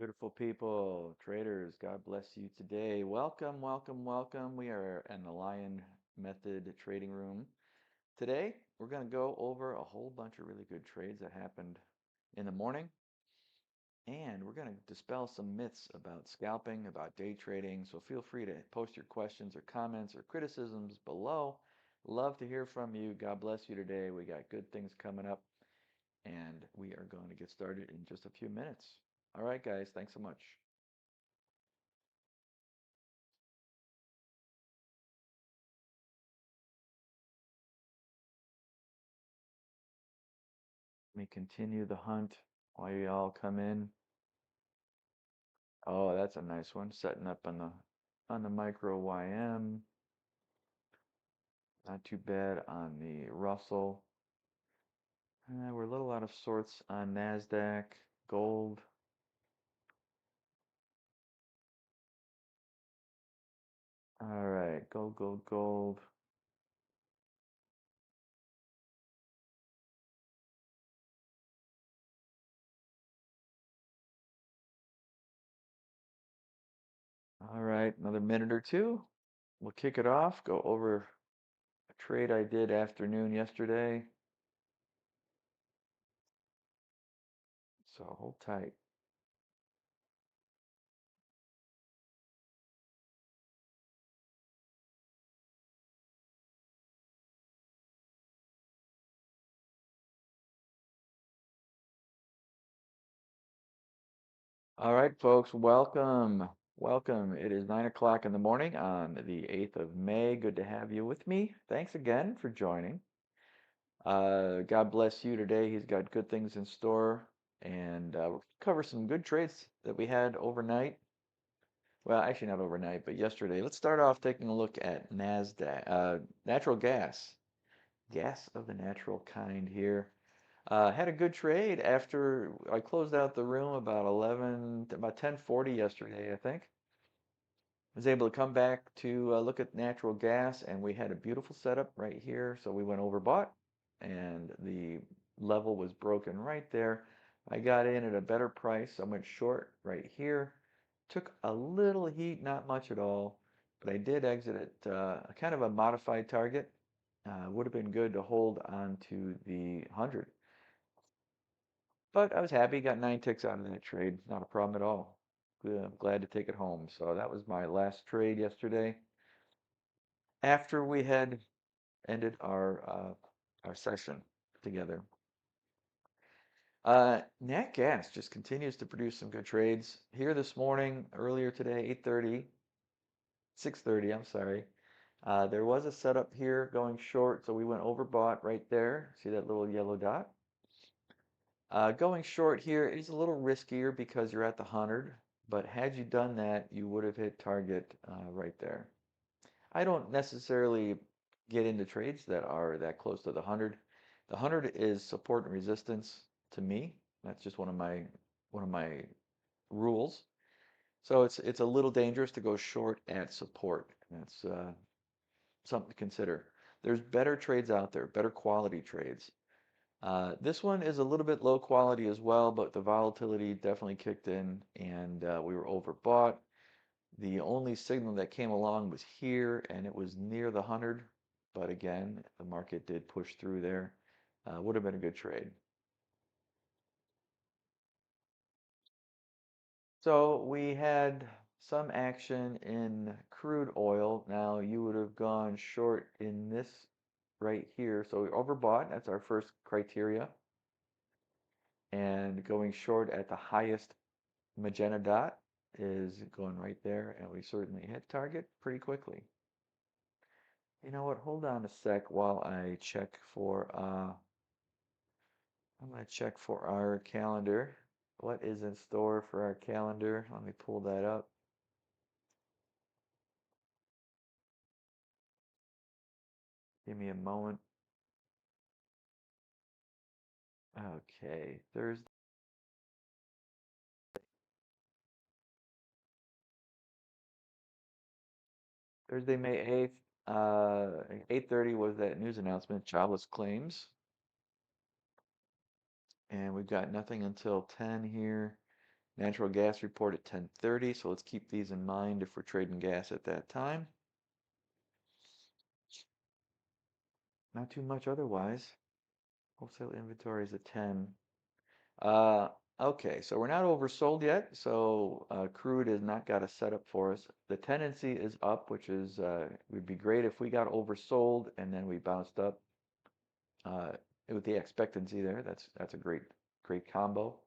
Beautiful people, traders, God bless you today. Welcome, welcome, welcome. We are in the Lion Method trading room. Today, we're going to go over a whole bunch of really good trades that happened in the morning, and we're going to dispel some myths about scalping, about day trading. So feel free to post your questions or comments or criticisms below. Love to hear from you. God bless you today. We got good things coming up, and we are going to get started in just a few minutes. All right, guys, thanks so much. Let me continue the hunt while you all come in. Oh, that's a nice one. Setting up on the micro YM. Not too bad on the Russell. We're a little out of sorts on NASDAQ. Gold. All right, gold, gold, gold. All right, another minute or two. We'll kick it off. Go over a trade I did afternoon yesterday. So hold tight. All right, folks, welcome. Welcome. It is 9 o'clock in the morning on the 8th of May. Good to have you with me. Thanks again for joining. God bless you today. He's got good things in store, and we'll cover some good trades that we had overnight. Well, actually, not overnight, but yesterday. Let's start off taking a look at NASDAQ, natural gas, gas of the natural kind here. Had a good trade after I closed out the room about 10:40 yesterday, I think. Was able to come back to look at natural gas, and we had a beautiful setup right here. So we went overbought, and the level was broken right there. I got in at a better price. I went short right here. Took a little heat, not much at all, but I did exit at kind of a modified target. Would have been good to hold on to the 100. But I was happy, got 9 ticks out of that trade. Not a problem at all. Good, I'm glad to take it home. So that was my last trade yesterday. After we had ended our session together. Nat Gas just continues to produce some good trades. Here this morning, earlier today, 8:30, 6:30, I'm sorry. There was a setup here going short, so we went overbought right there. See that little yellow dot? Going short here is a little riskier because you're at the 100, but had you done that, you would have hit target right there. I don't necessarily get into trades that are that close to the 100. The 100 is support and resistance to me. That's just one of my rules. So it's a little dangerous to go short at support. That's something to consider. There's better trades out there, better quality trades. This one is a little bit low quality as well, but the volatility definitely kicked in, and we were overbought. The only signal that came along was here, and it was near the 100. But again, the market did push through there. Would have been a good trade. So we had some action in crude oil. Now you would have gone short in this right here. So we overbought. That's our first criteria. And going short at the highest magenta dot is going right there, and we certainly hit target pretty quickly. You know what? Hold on a sec while I check for I'm gonna check for our calendar. What is in store for our calendar? Let me pull that up. Give me a moment. Okay, Thursday, May 8th, 8:30 was that news announcement, jobless claims. And we've got nothing until 10 here. Natural gas report at 10:30, so let's keep these in mind if we're trading gas at that time. Not too much otherwise. Wholesale inventory is at 10. Uh, okay, so we're not oversold yet, so crude has not got a setup for us. The tendency is up, which is would be great if we got oversold and then we bounced up uh, with the expectancy there. That's a great combo.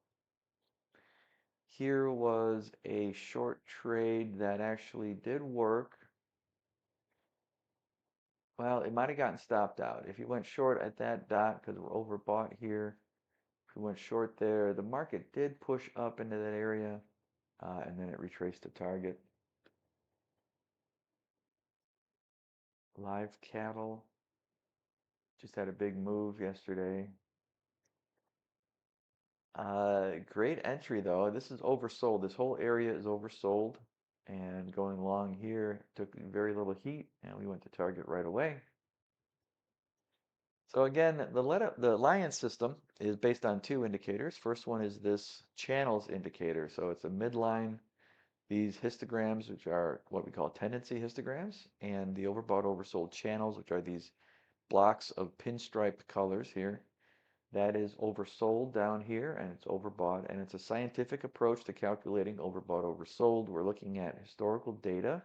Here was a short trade that actually did work. Well, it might have gotten stopped out. If you went short at that dot, because we're overbought here, if we went short there, the market did push up into that area, and then it retraced to target. Live cattle just had a big move yesterday. Great entry though. This is oversold. This whole area is oversold. And going long here took very little heat, and we went to target right away. So again, the Lion system is based on two indicators. First one is this channels indicator. So it's a midline, these histograms, which are what we call tendency histograms, and the overbought oversold channels, which are these blocks of pinstripe colors here. That is oversold down here, and it's overbought, and it's a scientific approach to calculating overbought oversold. We're looking at historical data,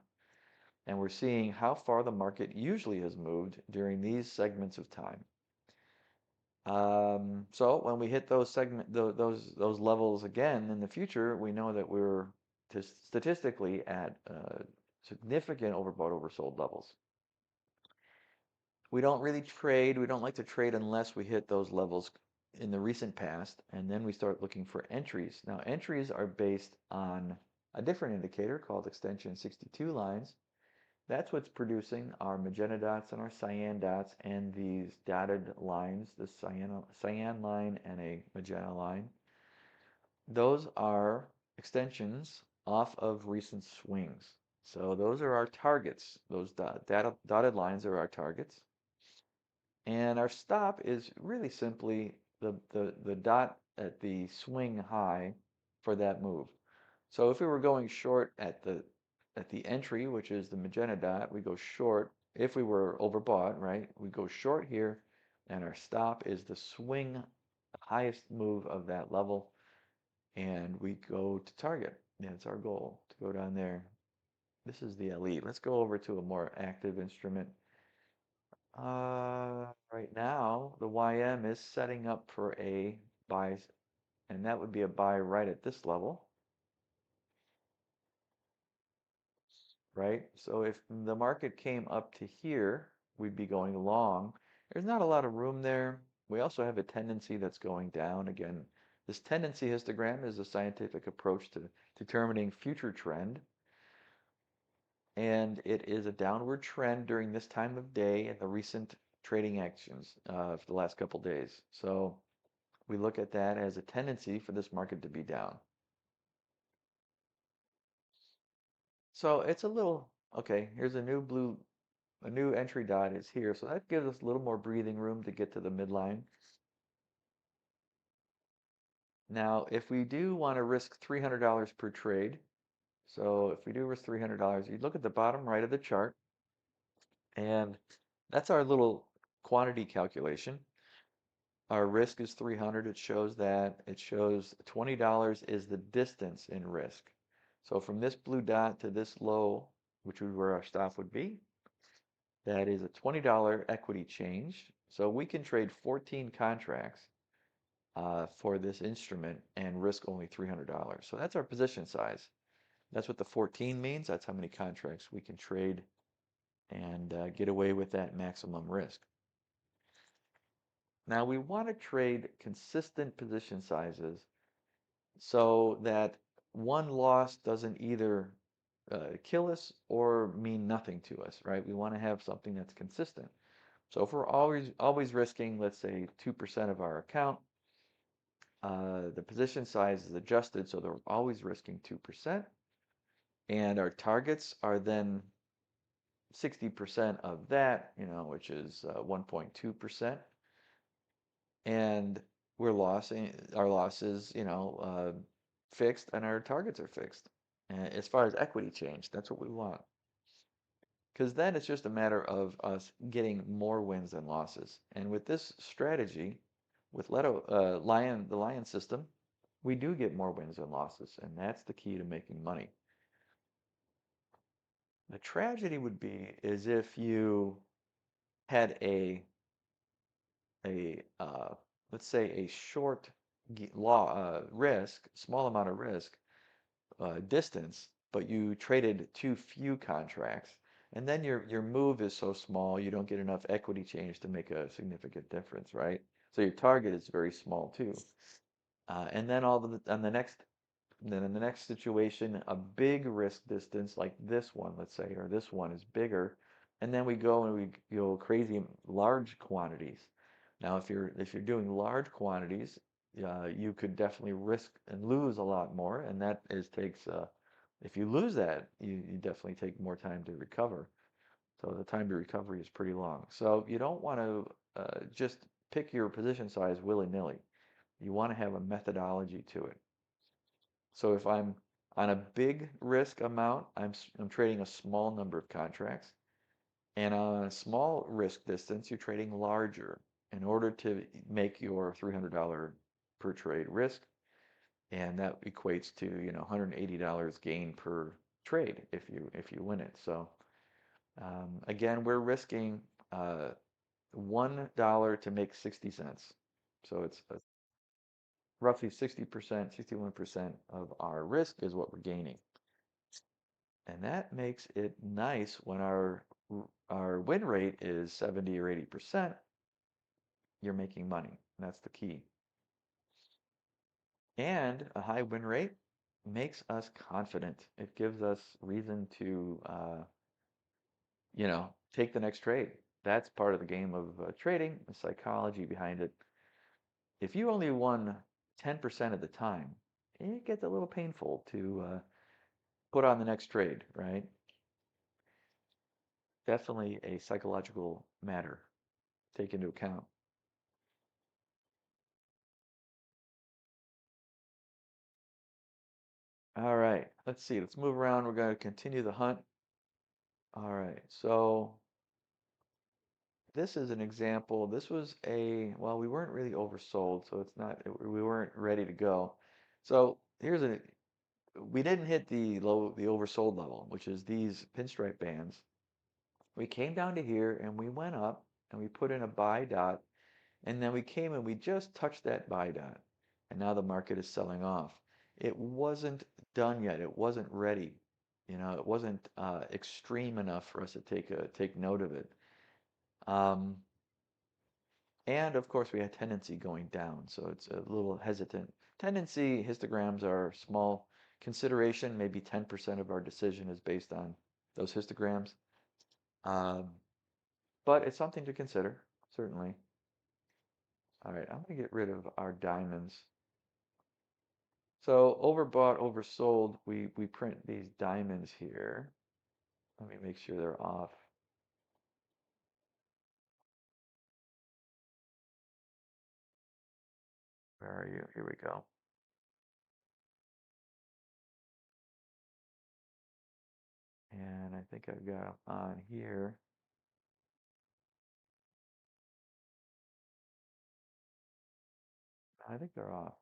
and we're seeing how far the market usually has moved during these segments of time. So when we hit those levels again in the future, we know that we're statistically at significant overbought oversold levels. We don't really trade. We don't like to trade unless we hit those levels in the recent past, and then we start looking for entries. Now, entries are based on a different indicator called extension 62 lines. That's what's producing our magenta dots and our cyan dots and these dotted lines, the cyan line and a magenta line. Those are extensions off of recent swings. So those are our targets. Those dotted lines are our targets. And our stop is really simply the dot at the swing high for that move. So if we were going short at the entry, which is the magenta dot, we go short. If we were overbought, right, we go short here, and our stop is the swing highest move of that level, and we go to target. That's our goal, to go down there. This is the elite. Let's go over to a more active instrument. Right now, the YM is setting up for a buy, and that would be a buy right at this level, right? So if the market came up to here, we'd be going long. There's not a lot of room there. We also have a tendency that's going down. Again, this tendency histogram is a scientific approach to determining future trend. And it is a downward trend during this time of day in the recent trading actions for the last couple days. So we look at that as a tendency for this market to be down. So it's a little, okay, here's a new entry dot is here. So that gives us a little more breathing room to get to the midline. Now, if we do want to risk $300 per trade, so if we do risk $300, you look at the bottom right of the chart, and that's our little quantity calculation. Our risk is 300. It shows that. It shows $20 is the distance in risk. So from this blue dot to this low, which is where our stop would be, that is a $20 equity change. So we can trade 14 contracts for this instrument and risk only $300. So that's our position size. That's what the 14 means. That's how many contracts we can trade and get away with that maximum risk. Now we want to trade consistent position sizes so that one loss doesn't either kill us or mean nothing to us, right? We want to have something that's consistent. So if we're always risking, let's say 2% of our account, the position size is adjusted so they're always risking 2%, and our targets are then 60% of that, which is 1.2%, and our loss is, fixed and our targets are fixed. And as far as equity change, that's what we want. Because then it's just a matter of us getting more wins than losses. And with this strategy, with the Lion system, we do get more wins than losses, and that's the key to making money. The tragedy would be is if you had a let's say a short risk, small amount of risk, distance, but you traded too few contracts, and then your move is so small you don't get enough equity change to make a significant difference, right? So your target is very small too. And then on the next then in the next situation, a big risk distance like this one, let's say, or this one is bigger, and then we go and we go crazy large quantities. Now, if you're doing large quantities, you could definitely risk and lose a lot more, and that is takes if you lose that, you definitely take more time to recover. So the time to recovery is pretty long. So you don't want to just pick your position size willy-nilly. You want to have a methodology to it. So if I'm on a big risk amount, I'm trading a small number of contracts. And on a small risk distance, you're trading larger in order to make your $300 per trade risk. And that equates to, $180 gain per trade if you win it. So again, we're risking $1 to make 60 cents. So it's roughly 60%, 61% of our risk is what we're gaining. And that makes it nice when our win rate is 70 or 80%, you're making money. That's the key. And a high win rate makes us confident. It gives us reason to, take the next trade. That's part of the game of trading, the psychology behind it. If you only won 10% of the time, it gets a little painful to put on the next trade, right? Definitely a psychological matter. Take into account. All right, let's see. Let's move around. We're going to continue the hunt. All right, so this is an example. This was well, we weren't really oversold, so it's not, we weren't ready to go. So we didn't hit the oversold level, which is these pinstripe bands. We came down to here and we went up and we put in a buy dot. And then we came and we just touched that buy dot. And now the market is selling off. It wasn't done yet. It wasn't ready. It wasn't extreme enough for us to take note of it. Um, and of course, we had tendency going down. So it's a little hesitant. Tendency histograms are small consideration. Maybe 10% of our decision is based on those histograms. Um, but it's something to consider, certainly. All right, I'm going to get rid of our diamonds. So overbought, oversold, we print these diamonds here. Let me make sure they're off. Where are you? Here we go. And I think I've got them on here. I think they're off.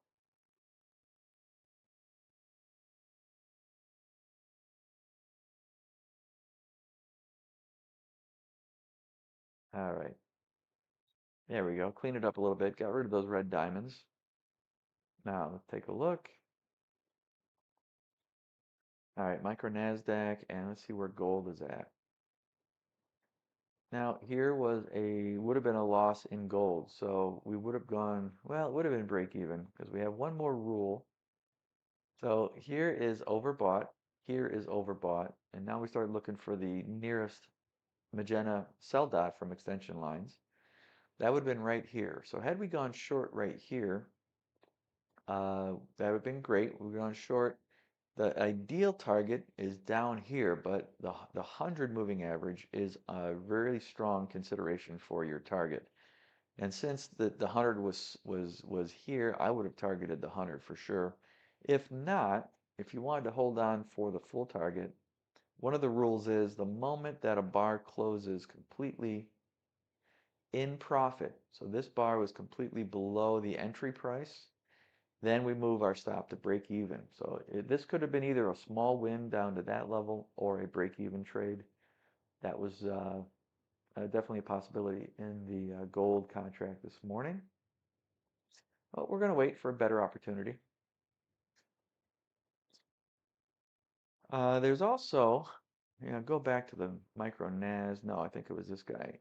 All right. There we go. Clean it up a little bit. Got rid of those red diamonds. Now let's take a look. All right, micro NASDAQ, and let's see where gold is at. Now here would have been a loss in gold. So we would have gone, well, it would have been break even because we have one more rule. So here is overbought, here is overbought, and now we start looking for the nearest magenta sell dot from extension lines. That would have been right here. So had we gone short right here, that would have been great. We've gone short. The ideal target is down here, but the 100 moving average is a very strong consideration for your target. And since the 100 was here, I would have targeted the 100 for sure. If not, if you wanted to hold on for the full target, one of the rules is the moment that a bar closes completely in profit, so this bar was completely below the entry price, then we move our stop to break even. So this could have been either a small win down to that level or a break even trade. That was definitely a possibility in the gold contract this morning. But we're going to wait for a better opportunity. There's also, go back to the micro NAS. No, I think it was this guy.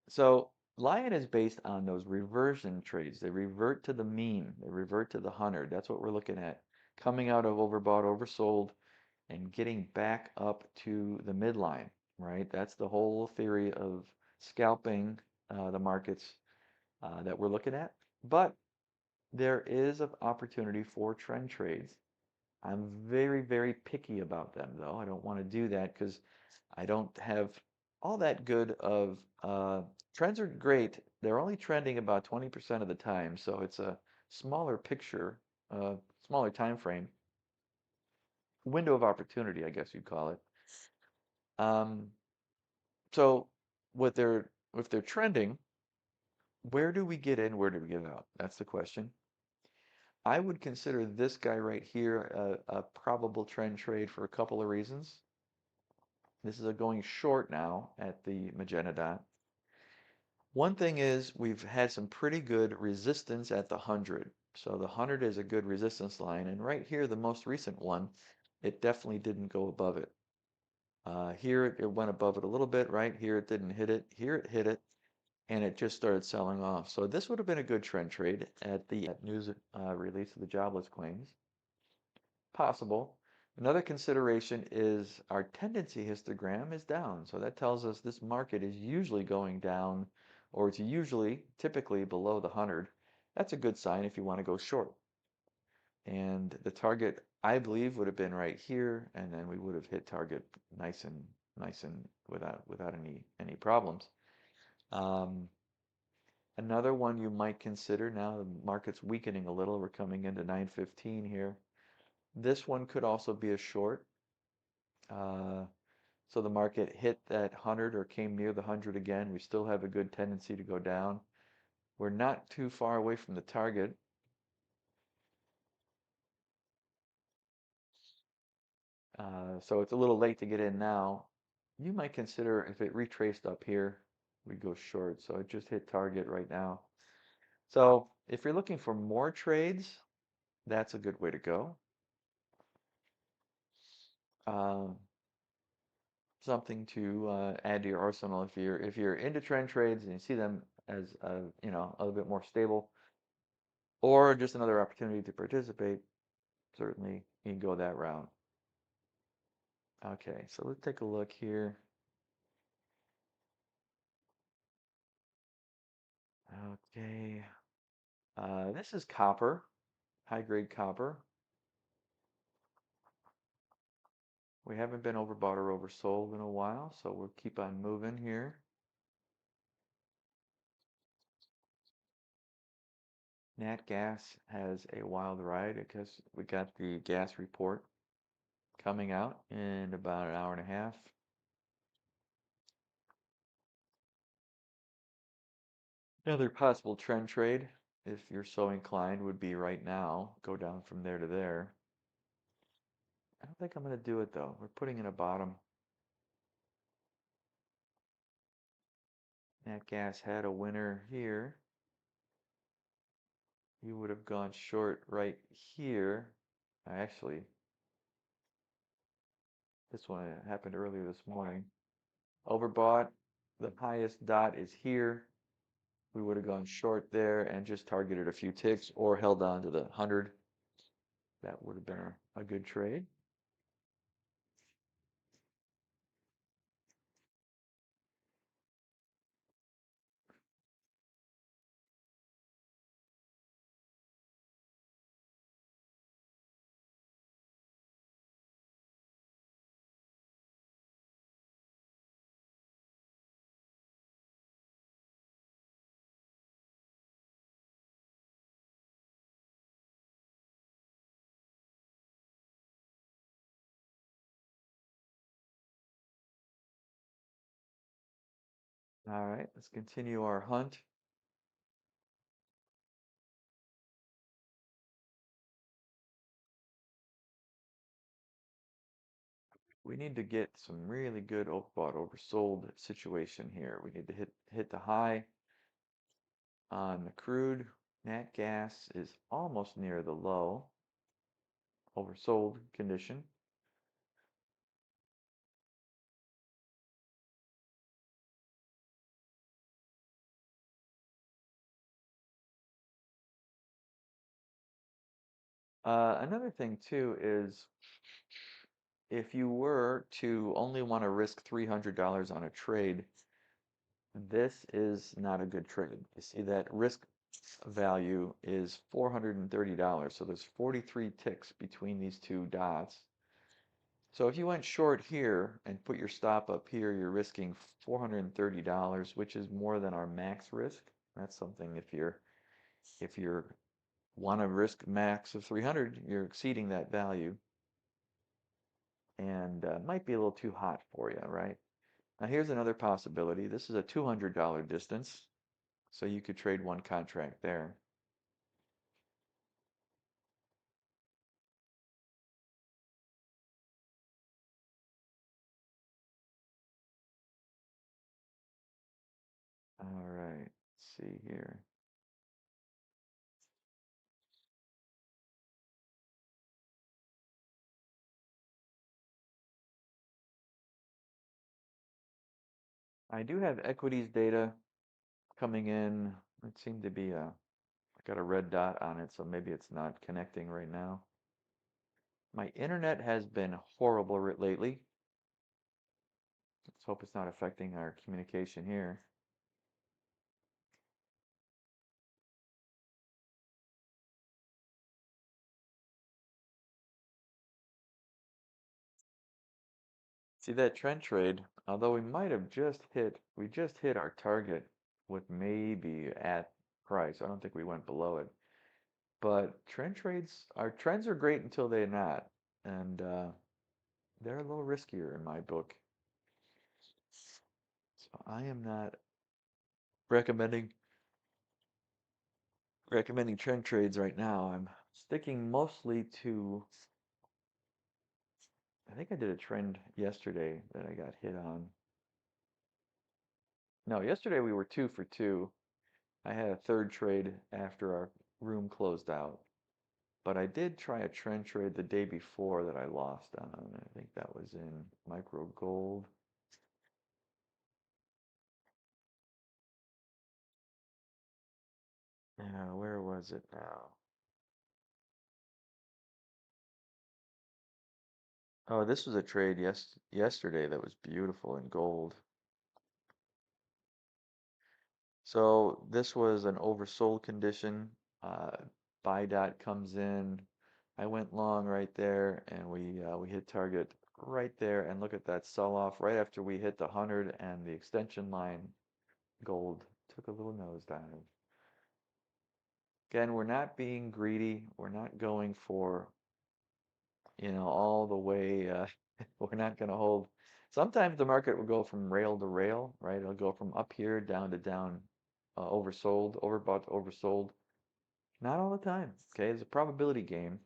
So Lion is based on those reversion trades. They revert to the mean. They revert to the 100. That's what we're looking at. Coming out of overbought, oversold, and getting back up to the midline, right? That's the whole theory of scalping the markets that we're looking at. But there is an opportunity for trend trades. I'm very, very picky about them, though. I don't want to do that because I don't have all that good of trends are great. They're only trending about 20% of the time, so it's a smaller picture, smaller time frame, window of opportunity, I guess you'd call it. Um, so if they're trending, where do we get in? Where do we get out? That's the question. I would consider this guy right here a probable trend trade for a couple of reasons. This is a going short now at the magenta dot. One thing is we've had some pretty good resistance at the 100. So the 100 is a good resistance line. And right here, the most recent one, it definitely didn't go above it. Here it went above it a little bit, right? Here it didn't hit it. Here it hit it, and it just started selling off. So this would have been a good trend trade at the news release of the jobless claims. Possible. Another consideration is our tendency histogram is down. So that tells us this market is usually going down, or it's usually typically below the 100. That's a good sign if you want to go short. And the target, I believe, would have been right here, and then we would have hit target nice and without any problems. Um, Another one you might consider, now the market's weakening a little. We're coming into 915 here. This one could also be a short. So the market hit that 100 or came near the 100 again. We still have a good tendency to go down. We're not too far away from the target. So it's a little late to get in now. You might consider if it retraced up here, we go short. So it just hit target right now. So if you're looking for more trades, that's a good way to go. Um, Something to add to your arsenal if you're into trend trades and you see them as a little bit more stable, or just another opportunity to participate. Certainly, you can go that route. Okay, so let's take a look here. Okay, this is copper, high-grade copper. We haven't been overbought or oversold in a while, so we'll keep on moving here. Nat gas has a wild ride because we got the gas report coming out in about an hour and a half. Another possible trend trade, if you're so inclined, would be right now, go down from there to there. I don't think I'm going to do it though. We're putting in a bottom. Nat gas had a winner here. You would have gone short right here. Actually, this one happened earlier this morning. Overbought. The highest dot is here. We would have gone short there and just targeted a few ticks or held on to the 100. That would have been a good trade. All right, let's continue our hunt. We need to get some really good overbought, oversold situation here. We need to hit the high on the crude. Nat gas is almost near the low, oversold condition. Another thing too is if you were to only want to risk $300 on a trade, this is not a good trade. You see that risk value is $430. So there's 43 ticks between these two dots. So if you went short here and put your stop up here, you're risking $430, which is more than our max risk. That's something if you're want to risk max of 300, you're exceeding that value and might be a little too hot for you, right? Now here's another possibility. This is a $200 distance, so you could trade one contract there. All right, let's see here. I do have equities data coming in. It seemed to be I got a red dot on it, so maybe it's not connecting right now. My internet has been horrible lately. Let's hope it's not affecting our communication here. See that trend trade, although we just hit our target with maybe at price. I don't think we went below it. But our trends are great until they're not. And they're a little riskier in my book. So I am not recommending trend trades right now. I'm sticking mostly to, I think I did a trend yesterday that I got hit on. No, yesterday we were 2 for 2. I had a third trade after our room closed out. But I did try a trend trade the day before that I lost on. I think that was in micro gold. Where was it now? Oh, this was a trade yesterday that was beautiful in gold. So this was an oversold condition. Uh, Buy dot comes in. I went long right there, and we hit target right there. And look at that sell off right after we hit the 100 and the extension line. Gold took a little nosedive. Again, we're not being greedy. We're not going for, all the way. We're not going to hold. Sometimes the market will go from rail to rail, right? It'll go from up here down to down, oversold, overbought to oversold. Not all the time. Okay, it's a probability game.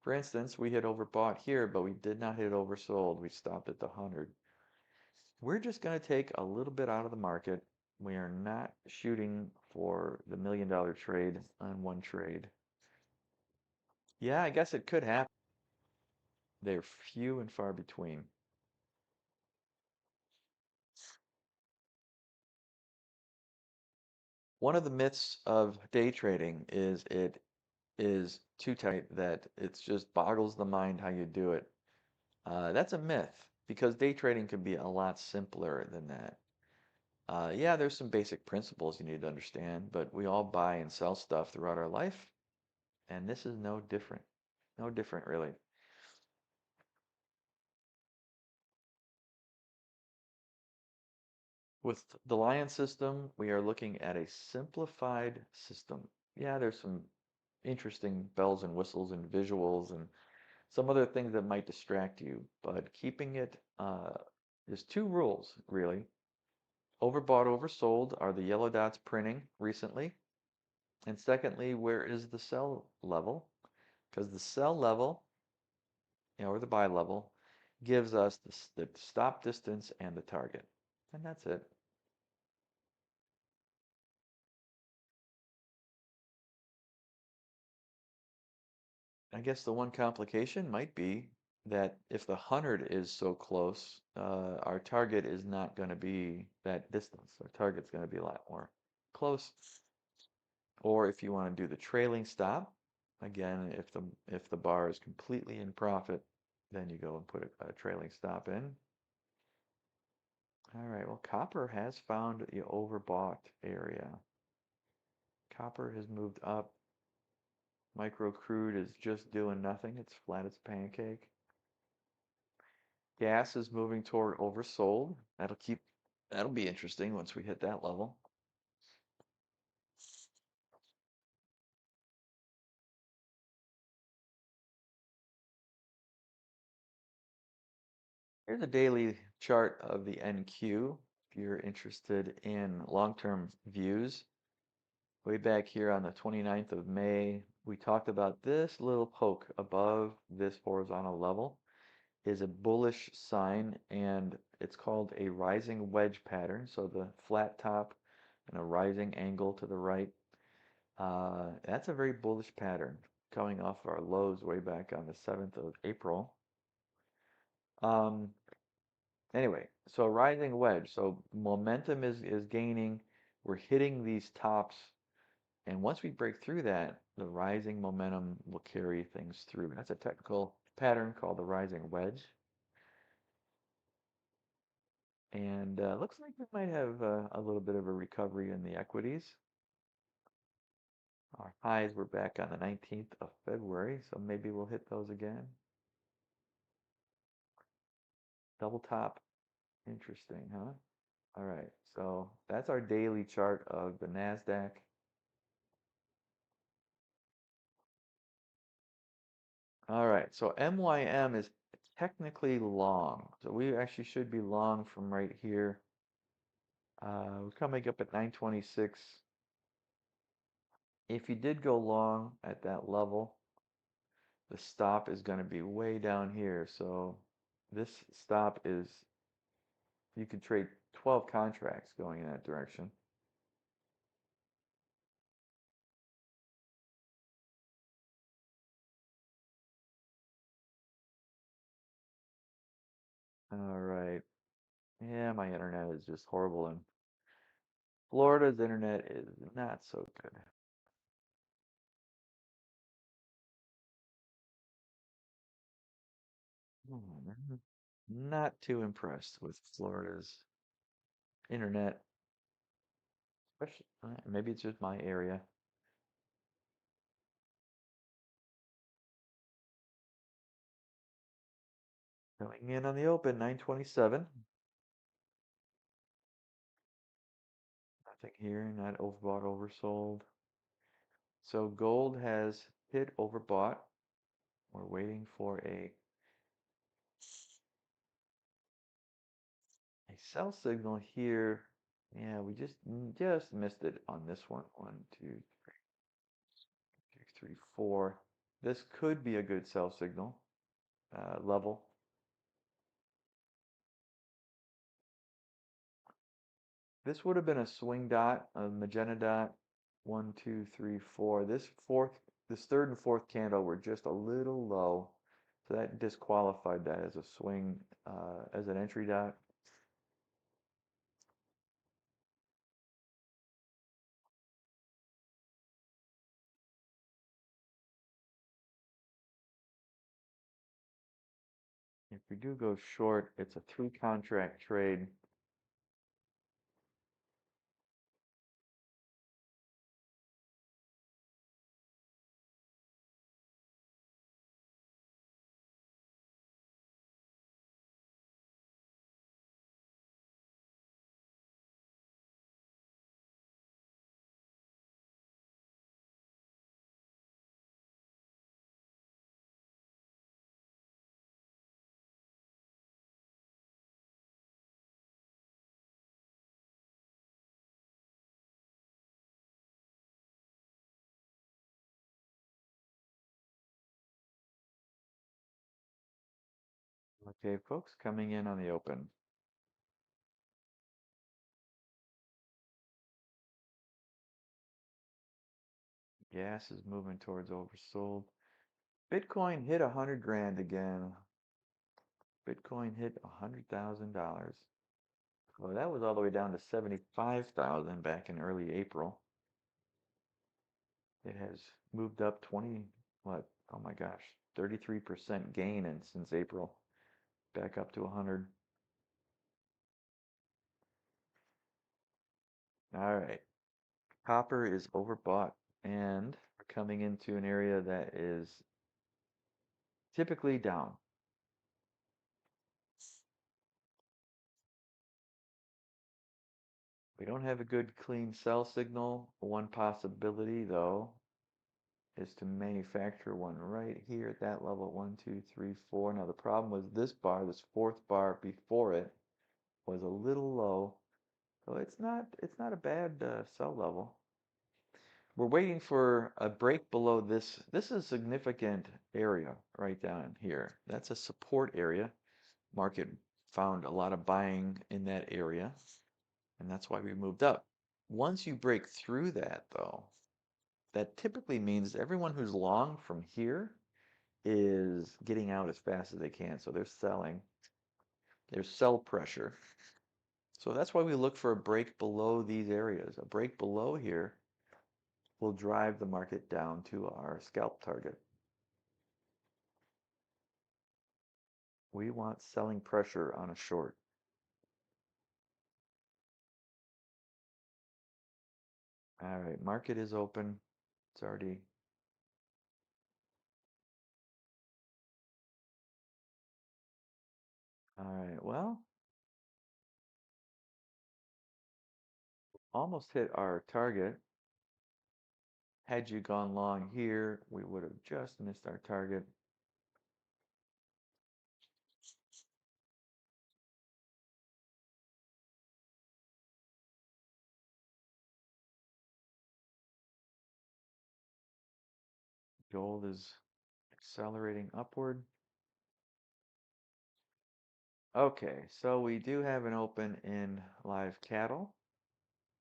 For instance, we hit overbought here, but we did not hit oversold. We stopped at the 100. We're just going to take a little bit out of the market. We are not shooting for the $1 million trade on one trade. Yeah, I guess it could happen. They're few and far between. One of the myths of day trading is it is too tight that it just boggles the mind how you do it. That's a myth because day trading can be a lot simpler than that. Yeah, there's some basic principles you need to understand, but we all buy and sell stuff throughout our life, and this is no different. No different, really. With the Lion system, we are looking at a simplified system. Yeah, there's some interesting bells and whistles and visuals and some other things that might distract you, but keeping it, there's two rules, really. Overbought, oversold, are the yellow dots printing recently? And secondly, where is the sell level? Because the sell level, or the buy level, gives us the stop distance and the target. And that's it. I guess the one complication might be that if the 100 is so close, our target is not going to be that distance. Our target's going to be a lot more close. Or if you want to do the trailing stop, again, if the bar is completely in profit, then you go and put a trailing stop in. All right, well, copper has found the overbought area. Copper has moved up. Micro crude is just doing nothing. It's flat as a pancake. Gas is moving toward oversold. That'll be interesting once we hit that level. Here's a daily chart of the NQ if you're interested in long-term views. Way back here on the 29th of May, we talked about this little poke above this horizontal level is a bullish sign, and it's called a rising wedge pattern. So the flat top and a rising angle to the right. That's a very bullish pattern coming off our lows way back on the 7th of April. Um, anyway, so rising wedge. So momentum is gaining. We're hitting these tops. And once we break through that, the rising momentum will carry things through. That's a technical pattern called the rising wedge. And looks like we might have a little bit of a recovery in the equities. Our highs were back on the 19th of February, so maybe we'll hit those again. Double top. Interesting, huh? All right, so that's our daily chart of the NASDAQ. All right, so MYM is technically long. So we actually should be long from right here. We're coming up at 926. If you did go long at that level, the stop is going to be way down here. So this stop is, you could trade 12 contracts going in that direction. All right. Yeah, my internet is just horrible, and Florida's internet is not so good. I'm not too impressed with Florida's internet, especially maybe it's just my area. Going in on the open, 927. Nothing here, not overbought, oversold. So gold has hit overbought. We're waiting for a sell signal here. Yeah, we just missed it on this one. 1, 2, 3, 4. This could be a good sell signal level. This would have been a swing dot, a magenta dot. 1, 2, 3, 4. This third and fourth candle were just a little low, so that disqualified that as a swing, as an entry dot. If we do go short, it's a 3 contract trade. Okay, folks, coming in on the open. Gas is moving towards oversold. Bitcoin hit 100 grand again. Bitcoin hit $100,000. Well, that was all the way down to 75,000 back in early April. It has moved up 20, what? Oh my gosh, 33% gain in since April, back up to 100. All right, copper is overbought, and we're coming into an area that is typically down. We don't have a good clean sell signal. One possibility, though, is to manufacture one right here at that level. 1, 2, 3, 4. Now the problem was this bar, this fourth bar before it, was a little low, so it's not a bad sell level. We're waiting for a break below this. This is a significant area right down here. That's a support area. Market found a lot of buying in that area, and that's why we moved up. Once you break through that, though, that typically means everyone who's long from here is getting out as fast as they can. So they're selling. There's sell pressure. So that's why we look for a break below these areas. A break below here will drive the market down to our scalp target. We want selling pressure on a short. All right, market is open. It's already. All right, well, almost hit our target. Had you gone long here, we would have just missed our target. Gold is accelerating upward. Okay, so we do have an open in live cattle,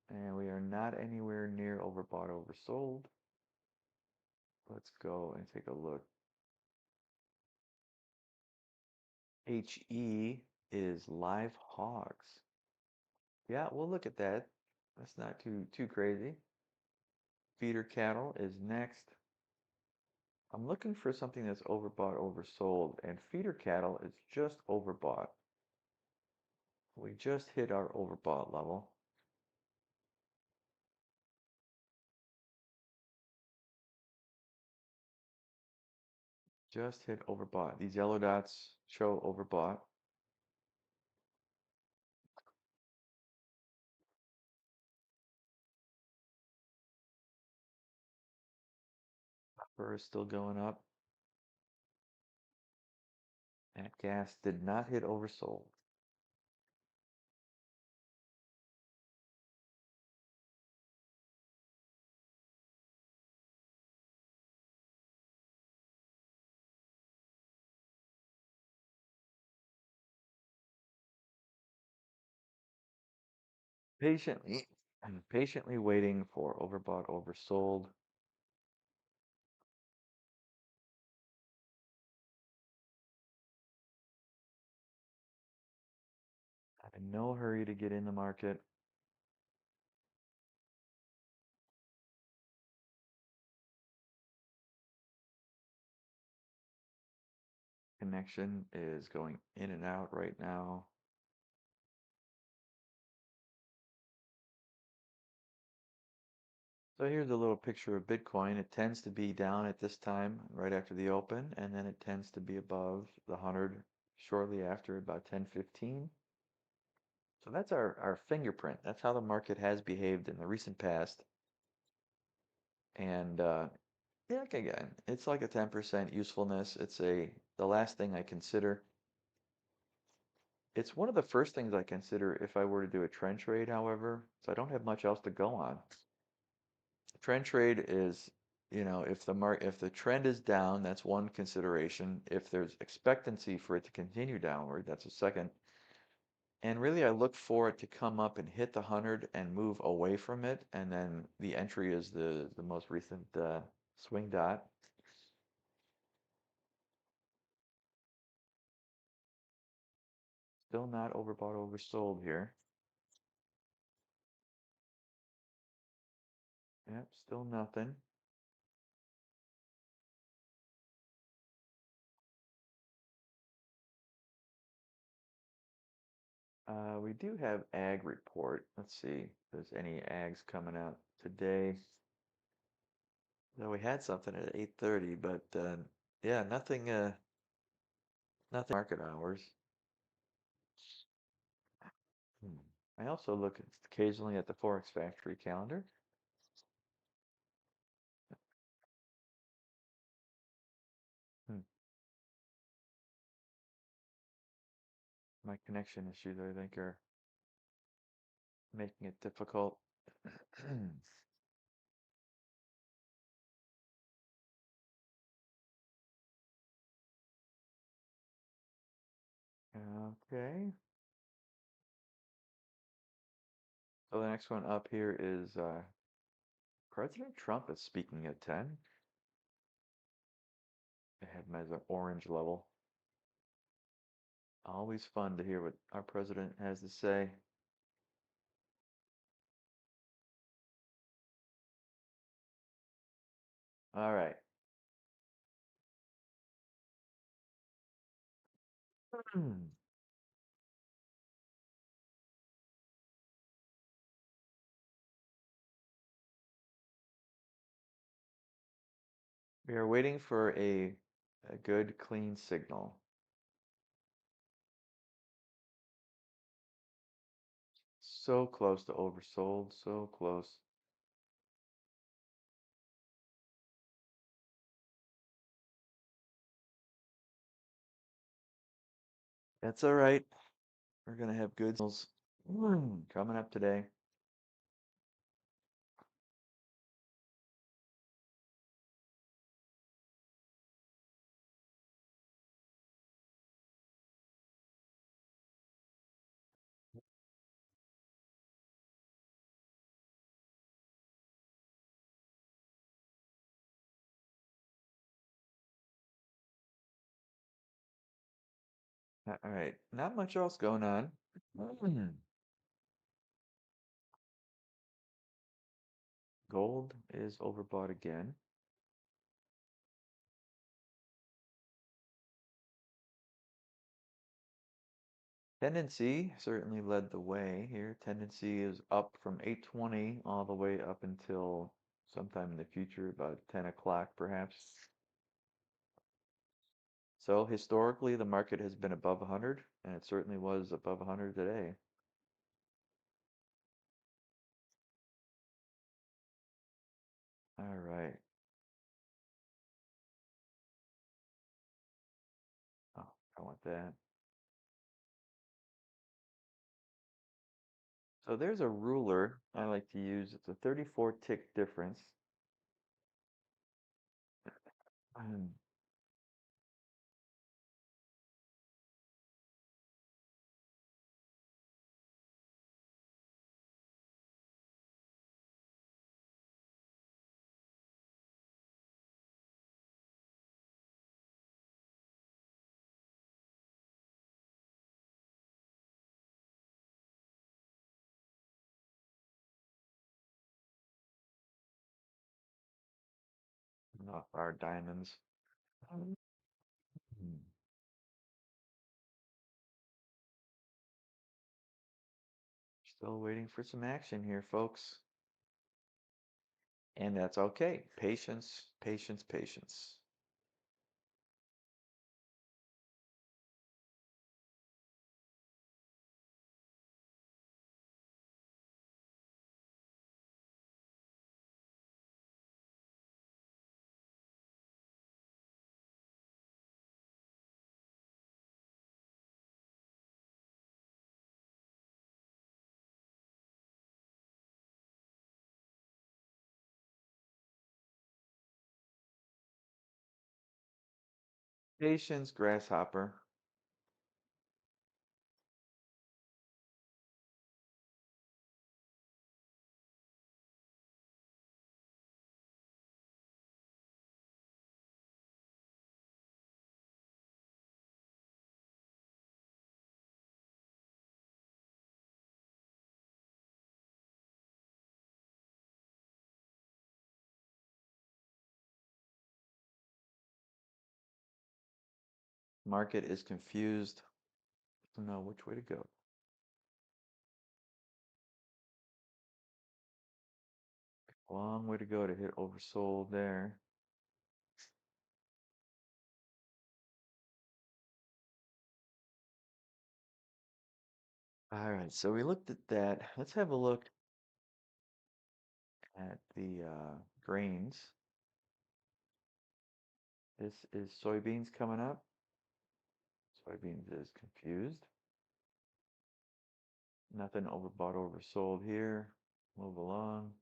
and we are not anywhere near overbought, oversold. Let's go and take a look. HE is live hogs. Yeah, we'll look at that. That's not too crazy. Feeder cattle is next. I'm looking for something that's overbought, oversold, and feeder cattle is just overbought. We just hit our overbought level. Just hit overbought. These yellow dots show overbought. Copper is still going up. That gas did not hit oversold. Patiently, I'm patiently waiting for overbought, oversold. I'm in no hurry to get in the market. Connection is going in and out right now. So here's a little picture of Bitcoin. It tends to be down at this time, right after the open, and then it tends to be above the 100 shortly after, about 10:15. So that's our fingerprint. That's how the market has behaved in the recent past. And yeah, again, it's like a 10% usefulness. The last thing I consider. It's one of the first things I consider if I were to do a trend trade, however, so I don't have much else to go on. Trend trade is if the trend is down, that's one consideration. If there's expectancy for it to continue downward, that's a second. And really, I look for it to come up and hit the 100 and move away from it, and then the entry is the most recent swing dot. Still not overbought, oversold here. Yep, still nothing. We do have ag report. Let's see if there's any ags coming out today. No, we had something at 8:30, but yeah, nothing market hours. Hmm. I also look occasionally at the Forex Factory calendar. Hmm. My connection issues, I think, are making it difficult. Okay. So the next one up here is President Trump is speaking at 10. I have him as an orange level. Always fun to hear what our president has to say. All right. We are waiting for a good, clean signal. So close to oversold, so close. That's all right. We're gonna have good signals coming up today. All right, not much else going on. Gold is overbought again. Tendency certainly led the way here. Tendency is up from 820 all the way up until sometime in the future, about 10 o'clock perhaps. So historically, the market has been above 100, and it certainly was above 100 today. All right. Oh, I want that. So there's a ruler I like to use. It's a 34 tick difference. Um, Not our diamonds. Hmm. Still waiting for some action here, folks. And that's okay. Patience, patience, patience. Patience, grasshopper. Market is confused. Doesn't know which way to go. Long way to go to hit oversold there. All right, so we looked at that. Let's have a look at the grains. This is soybeans coming up. Soybeans is confused. Nothing overbought, oversold here. Move along.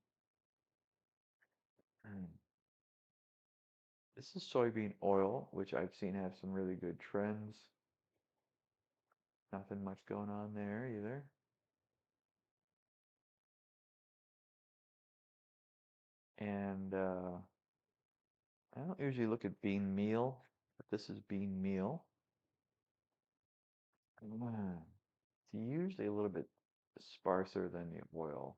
This is soybean oil, which I've seen have some really good trends. Nothing much going on there either. And I don't usually look at bean meal, but this is bean meal. It's usually a little bit sparser than the oil.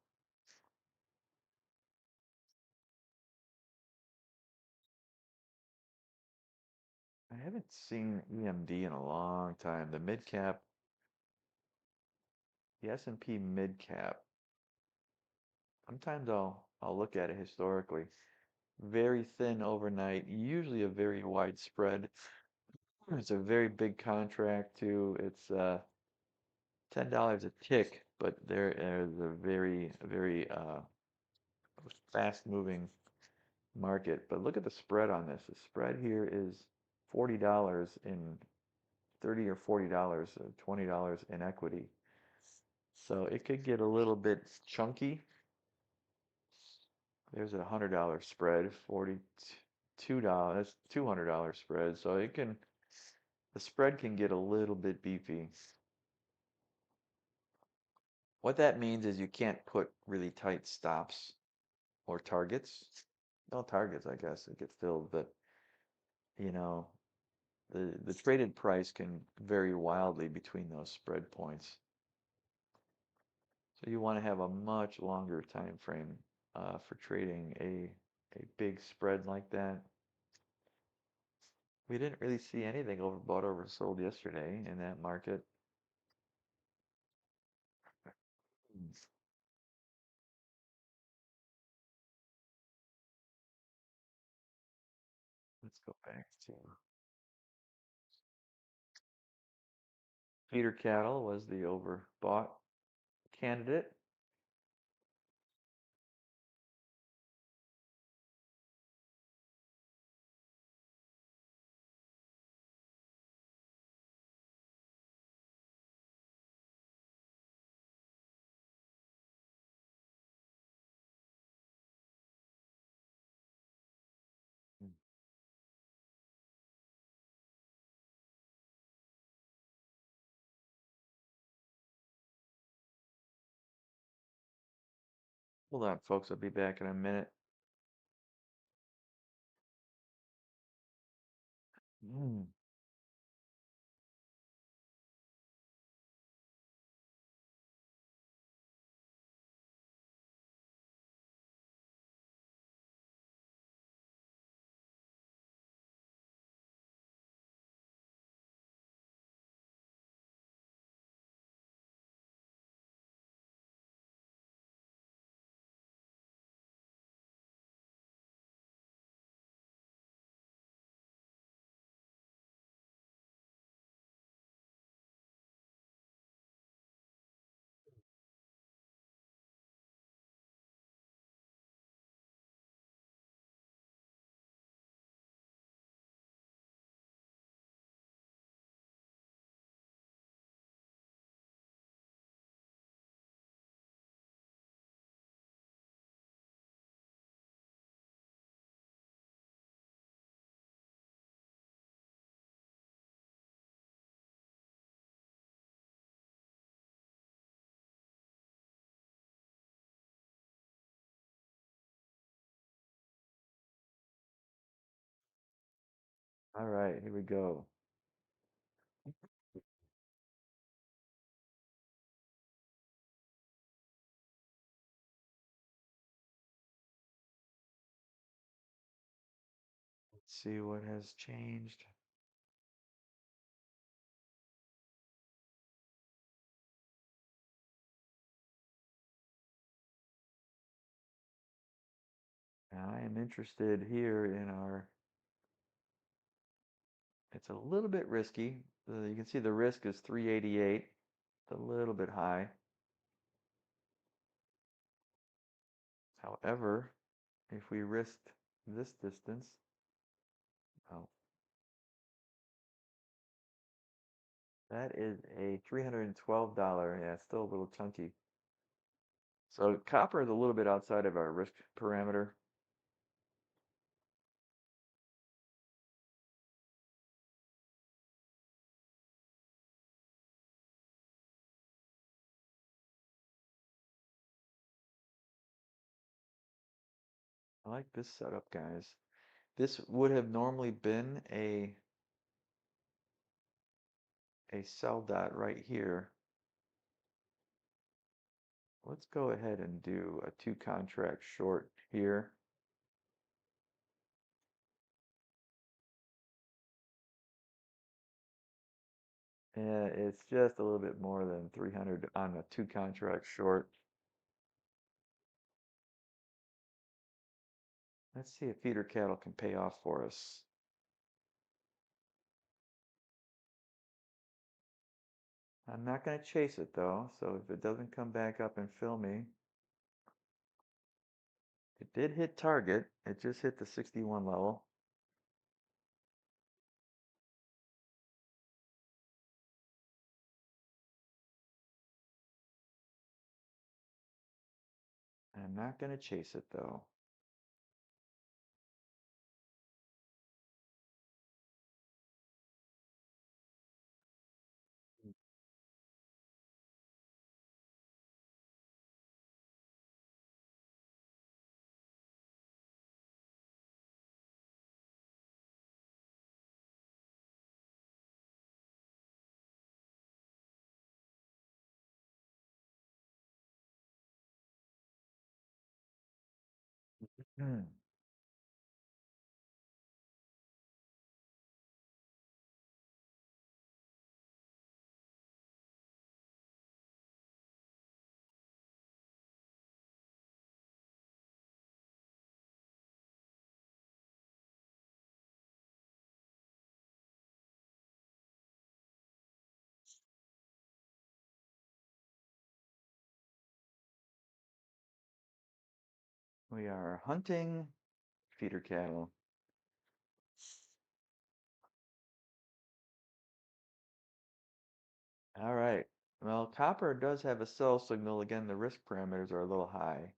I haven't seen EMD in a long time. The mid cap, the S&P mid cap. Sometimes I'll look at it historically. Very thin overnight, usually a very wide spread. It's a very big contract too. It's $10 a tick, but there is a very fast moving market. But look at the spread on this. The spread here is $40 in 30 or $40, $20 in equity. So it could get a little bit chunky. There's a $100 spread, $42, that's $200 spread. So the spread can get a little bit beefy. What that means is you can't put really tight stops or targets. No targets, I guess, it gets filled, but you know, the traded price can vary wildly between those spread points. So you want to have a much longer time frame for trading a big spread like that. We didn't really see anything overbought, oversold yesterday in that market. Let's go back to feeder cattle was the overbought candidate. Hold on, folks. I'll be back in a minute. Mm. All right, here we go. Let's see what has changed. Now, I am interested here in our, it's a little bit risky. You can see the risk is 388. It's a little bit high. However, if we risked this distance, oh, that is a $312. Yeah, it's still a little chunky. So copper is a little bit outside of our risk parameter. I like this setup, guys. This would have normally been a sell dot right here. Let's go ahead and do a 2 contract short here. And it's just a little bit more than 300 on a 2 contract short. Let's see if feeder cattle can pay off for us. I'm not going to chase it though, so if it doesn't come back up and fill me, it did hit target. It just hit the 61 level. I'm not going to chase it though. Hmm. We are hunting feeder cattle. All right. Well, copper does have a sell signal. Again, the risk parameters are a little high.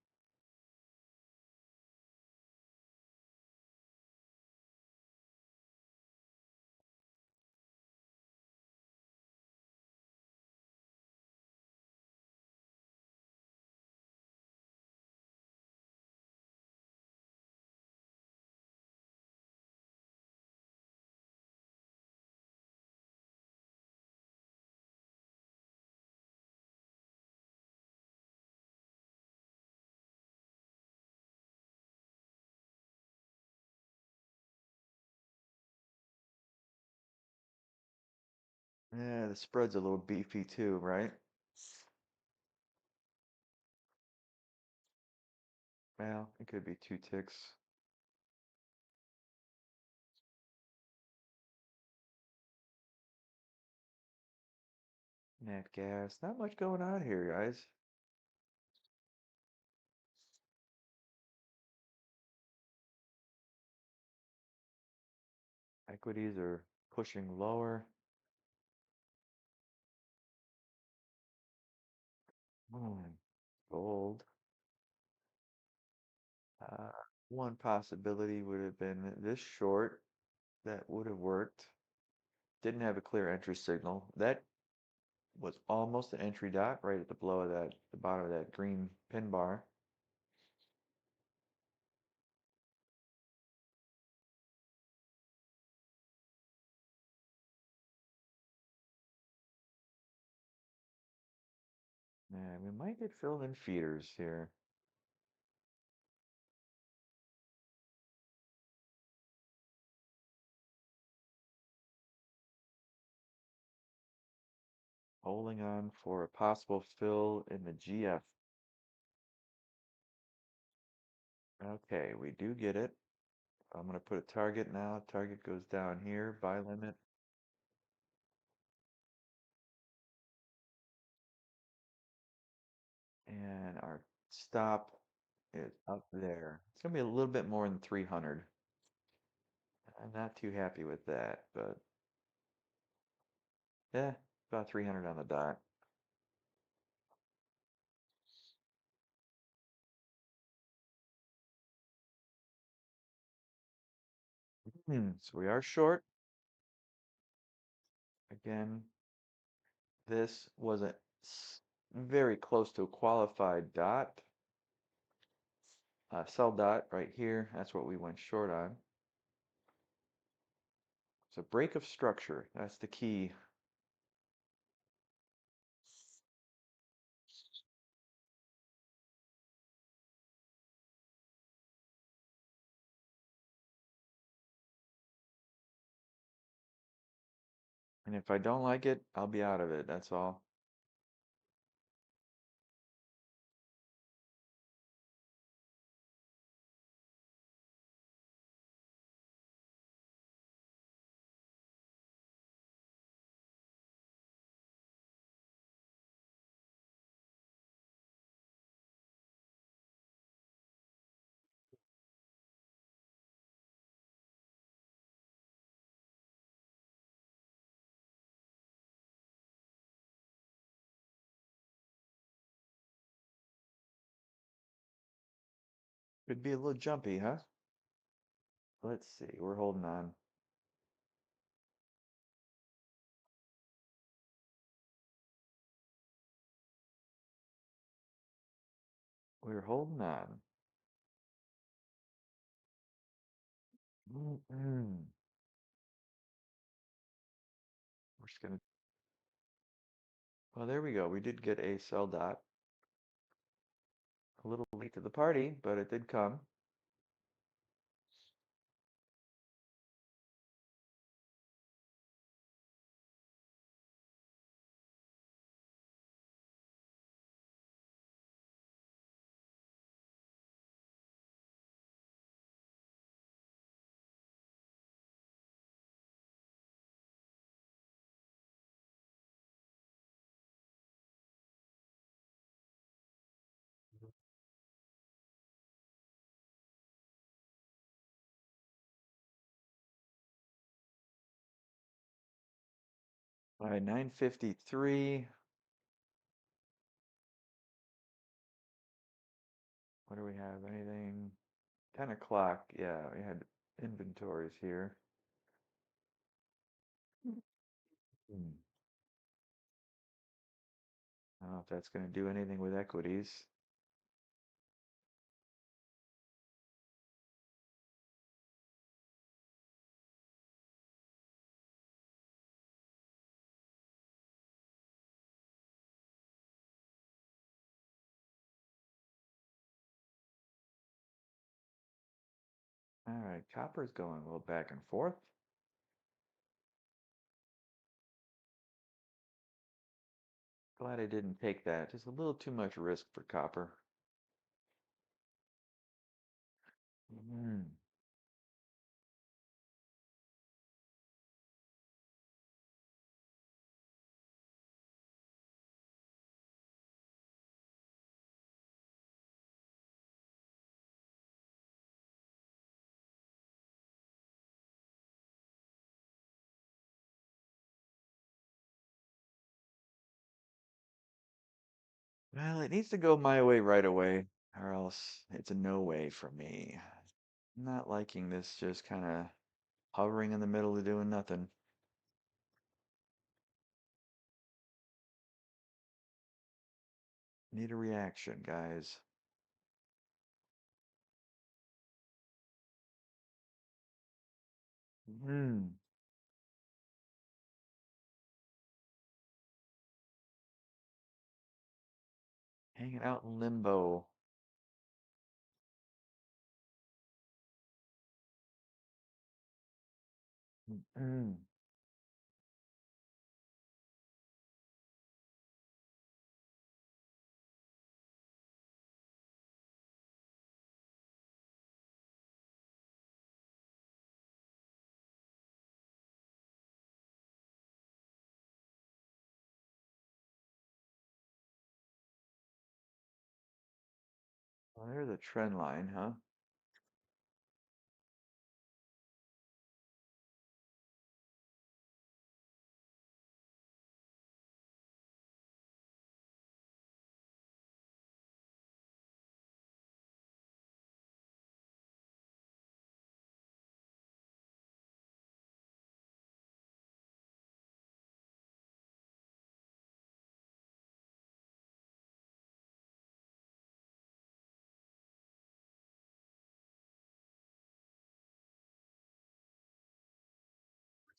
Yeah, the spread's a little beefy too, right? Well, it could be 2 ticks. Nat gas. Not much going on here, guys. Equities are pushing lower. Hmm. Gold. Uh, One possibility would have been this short. That would have worked. Didn't have a clear entry signal. That was almost an entry dot right at the below of that, the bottom of that green pin bar. And we might get filled in feeders here. Holding on for a possible fill in the GF. Okay, we do get it. I'm going to put a target now. Target goes down here, buy limit. And our stop is up there. It's going to be a little bit more than 300. I'm not too happy with that, but yeah, about 300 on the dot. So we are short. Again, this was a very close to a qualified dot. Sell dot right here. That's what we went short on. So break of structure. That's the key. And if I don't like it, I'll be out of it. That's all. Could be a little jumpy, huh? Let's see. We're holding on. We're holding on. Mm-mm. We're just gonna. Well, there we go. We did get a sell dot. A little late to the party, but it did come. By 9:53. What do we have? Anything? 10 o'clock. Yeah, we had inventories here. Hmm. I don't know if that's going to do anything with equities. All right, copper's going a little back and forth. Glad I didn't take that. Just a little too much risk for copper. Hmm. Well, it needs to go my way right away, or else it's a no way for me. I'm not liking this just kind of hovering in the middle of doing nothing. Need a reaction, guys. Hmm. Hanging out in limbo. Mm. Well, there's a trend line, huh?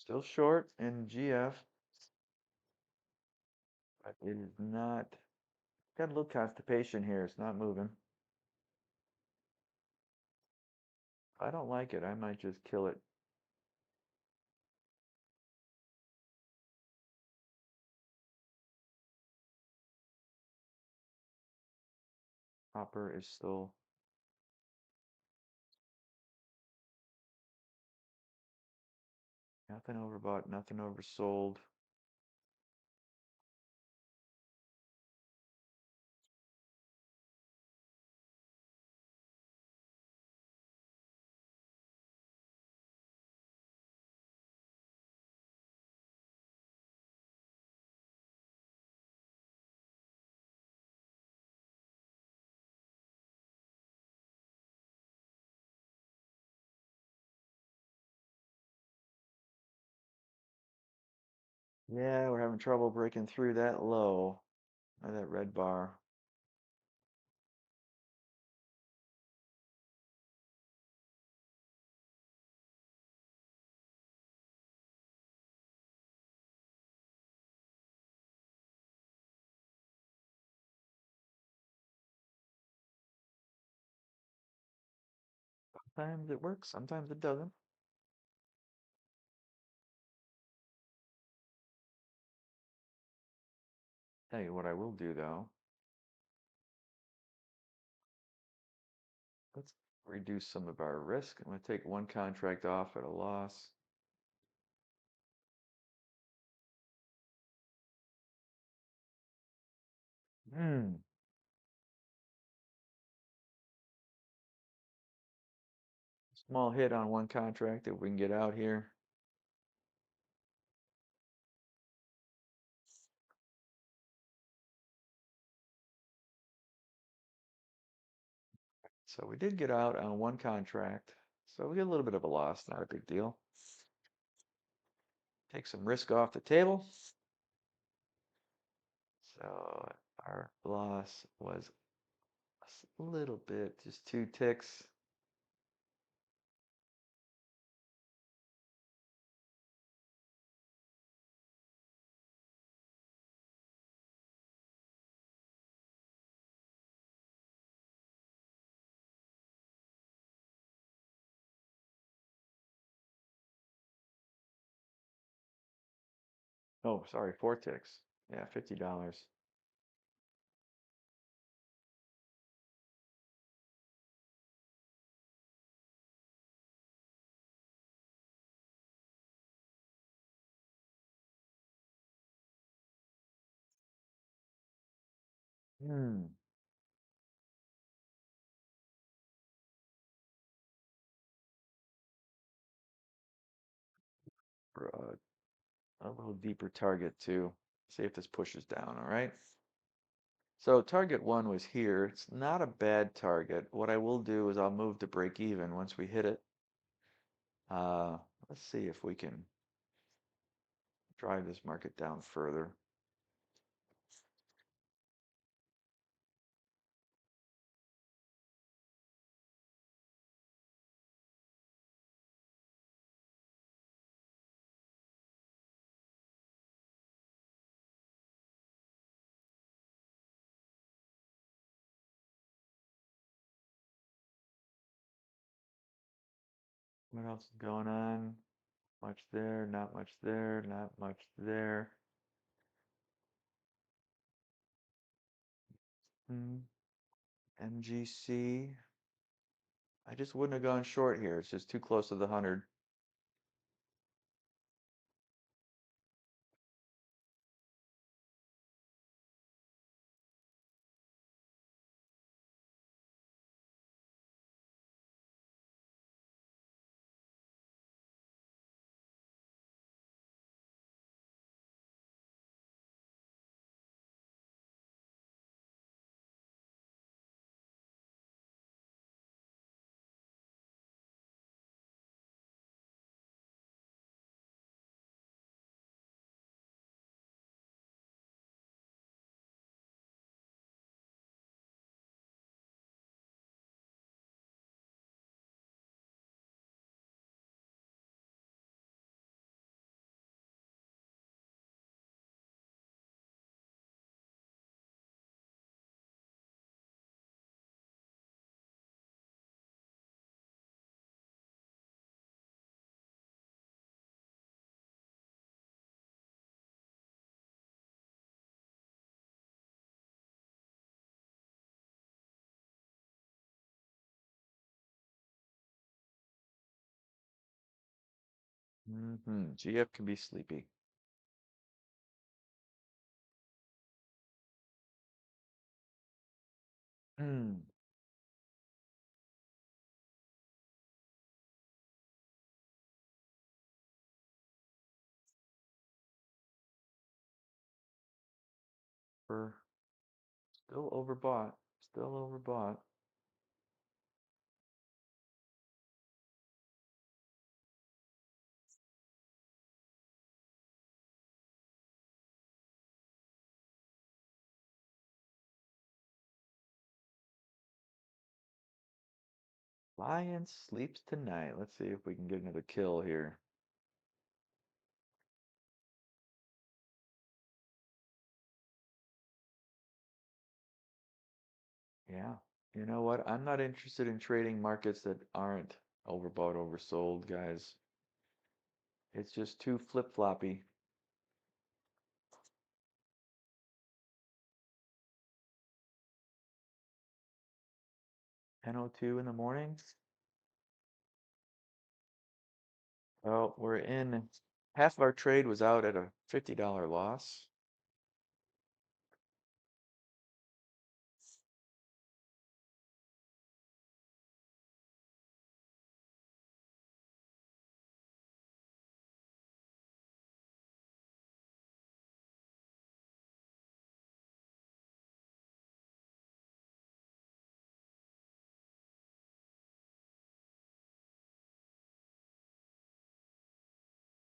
Still short in GF, but it is not. Got a little constipation here. It's not moving. If I don't like it, I might just kill it. Copper is still nothing overbought, nothing oversold. Yeah, we're having trouble breaking through that low, or that red bar. Sometimes it works, sometimes it doesn't. Tell you what I will do though. Let's reduce some of our risk. I'm going to take one contract off at a loss. Hmm. Small hit on one contract if we can get out here. So we did get out on one contract. So we get a little bit of a loss, not a big deal. Take some risk off the table. So our loss was a little bit, just 2 ticks. Oh, sorry, 4 ticks. Yeah, $50. Hmm. For a little deeper target too. See if this pushes down, all right? So target one was here. It's not a bad target. What I will do is I'll move to break even once we hit it. Uh, let's see if we can drive this market down further. What else is going on? Much there, not much there, not much there. MGC. I just wouldn't have gone short here. It's just too close to the 100. GF can be sleepy. Hmm. For still overbought. Still overbought. Lion sleeps tonight. Let's see if we can get another kill here. Yeah. You know what? I'm not interested in trading markets that aren't overbought, oversold, guys. It's just too flip-floppy. 10:02 in the morning. Well, we're in. Half of our trade was out at a $50 loss.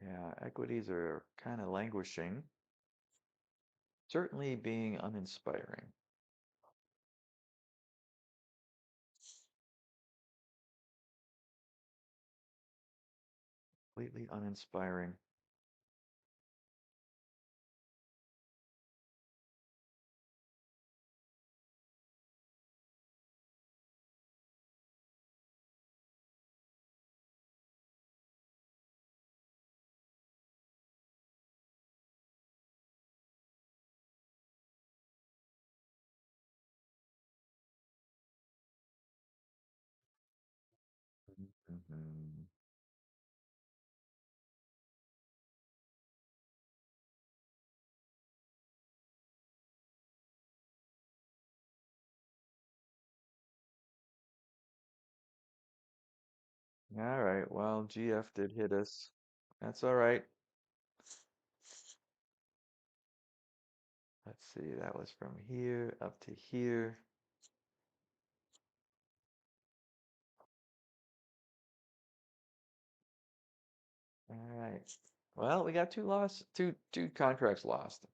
Yeah, equities are kind of languishing. Certainly being uninspiring. Completely uninspiring. Mhm. All right, well, GF did hit us. That's all right. Let's see, that was from here up to here. All right. Well, we got two contracts lost.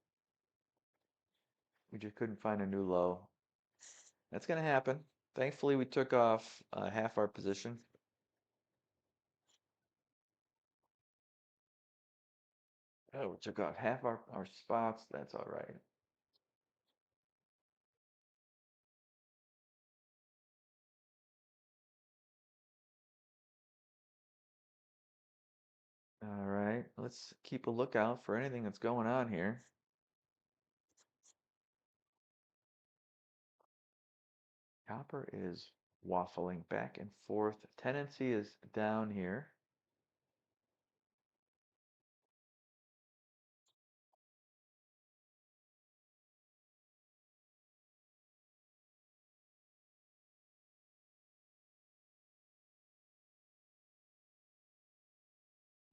We just couldn't find a new low. That's gonna happen. Thankfully, we took off half our position. Oh, we took off half our spots. That's all right. All right, let's keep a lookout for anything that's going on here. Copper is waffling back and forth. Tendency is down here.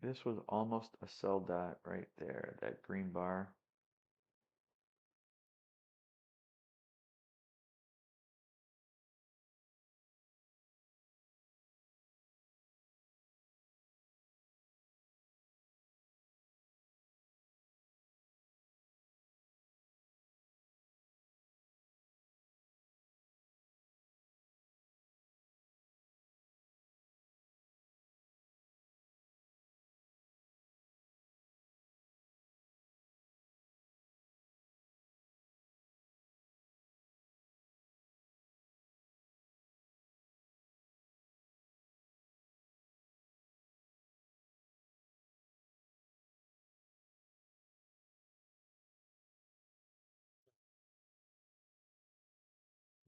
This was almost a sell dot right there, that green bar.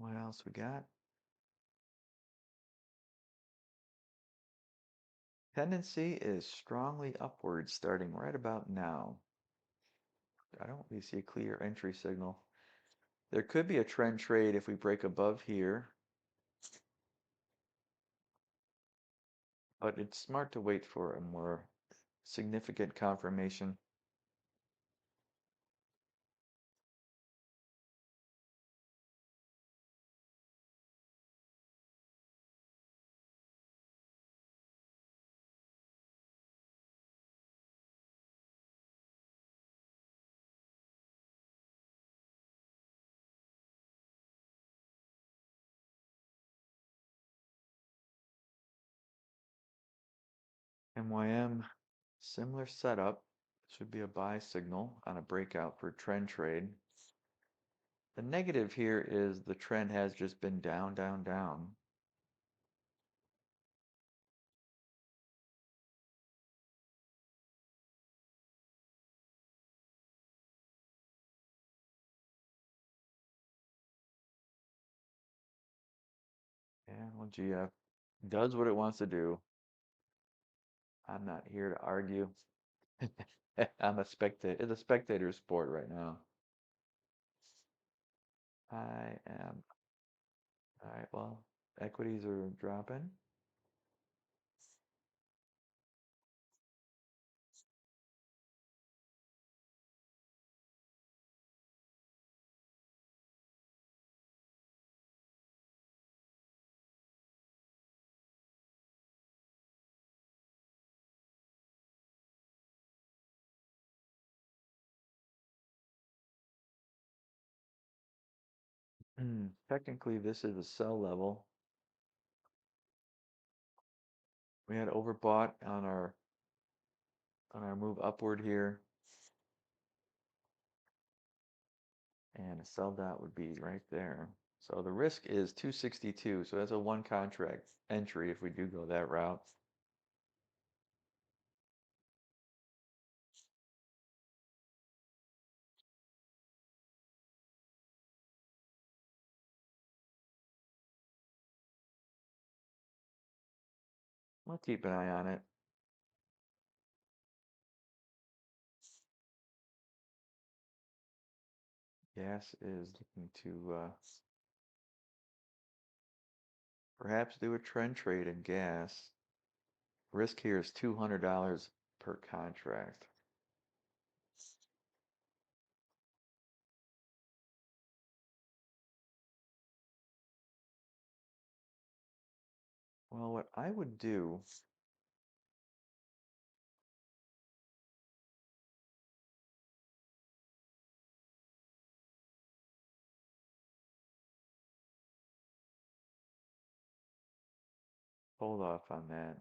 What else we got? Tendency is strongly upward starting right about now. I don't really see a clear entry signal. There could be a trend trade if we break above here, but it's smart to wait for a more significant confirmation. MYM, similar setup. Should be a buy signal on a breakout for trend trade. The negative here is the trend has just been down, down, down. And well, GF does what it wants to do. I'm not here to argue. I'm a spectator. It's a spectator sport right now. I am. All right, well, equities are dropping. Technically, this is a sell level. We had overbought on our move upward here, and a sell dot would be right there. So the risk is 262. So that's a one contract entry if we do go that route. We'll keep an eye on it. Gas is looking to perhaps do a trend trade in gas. Risk here is $200 per contract. Well, what I would do, hold off on that.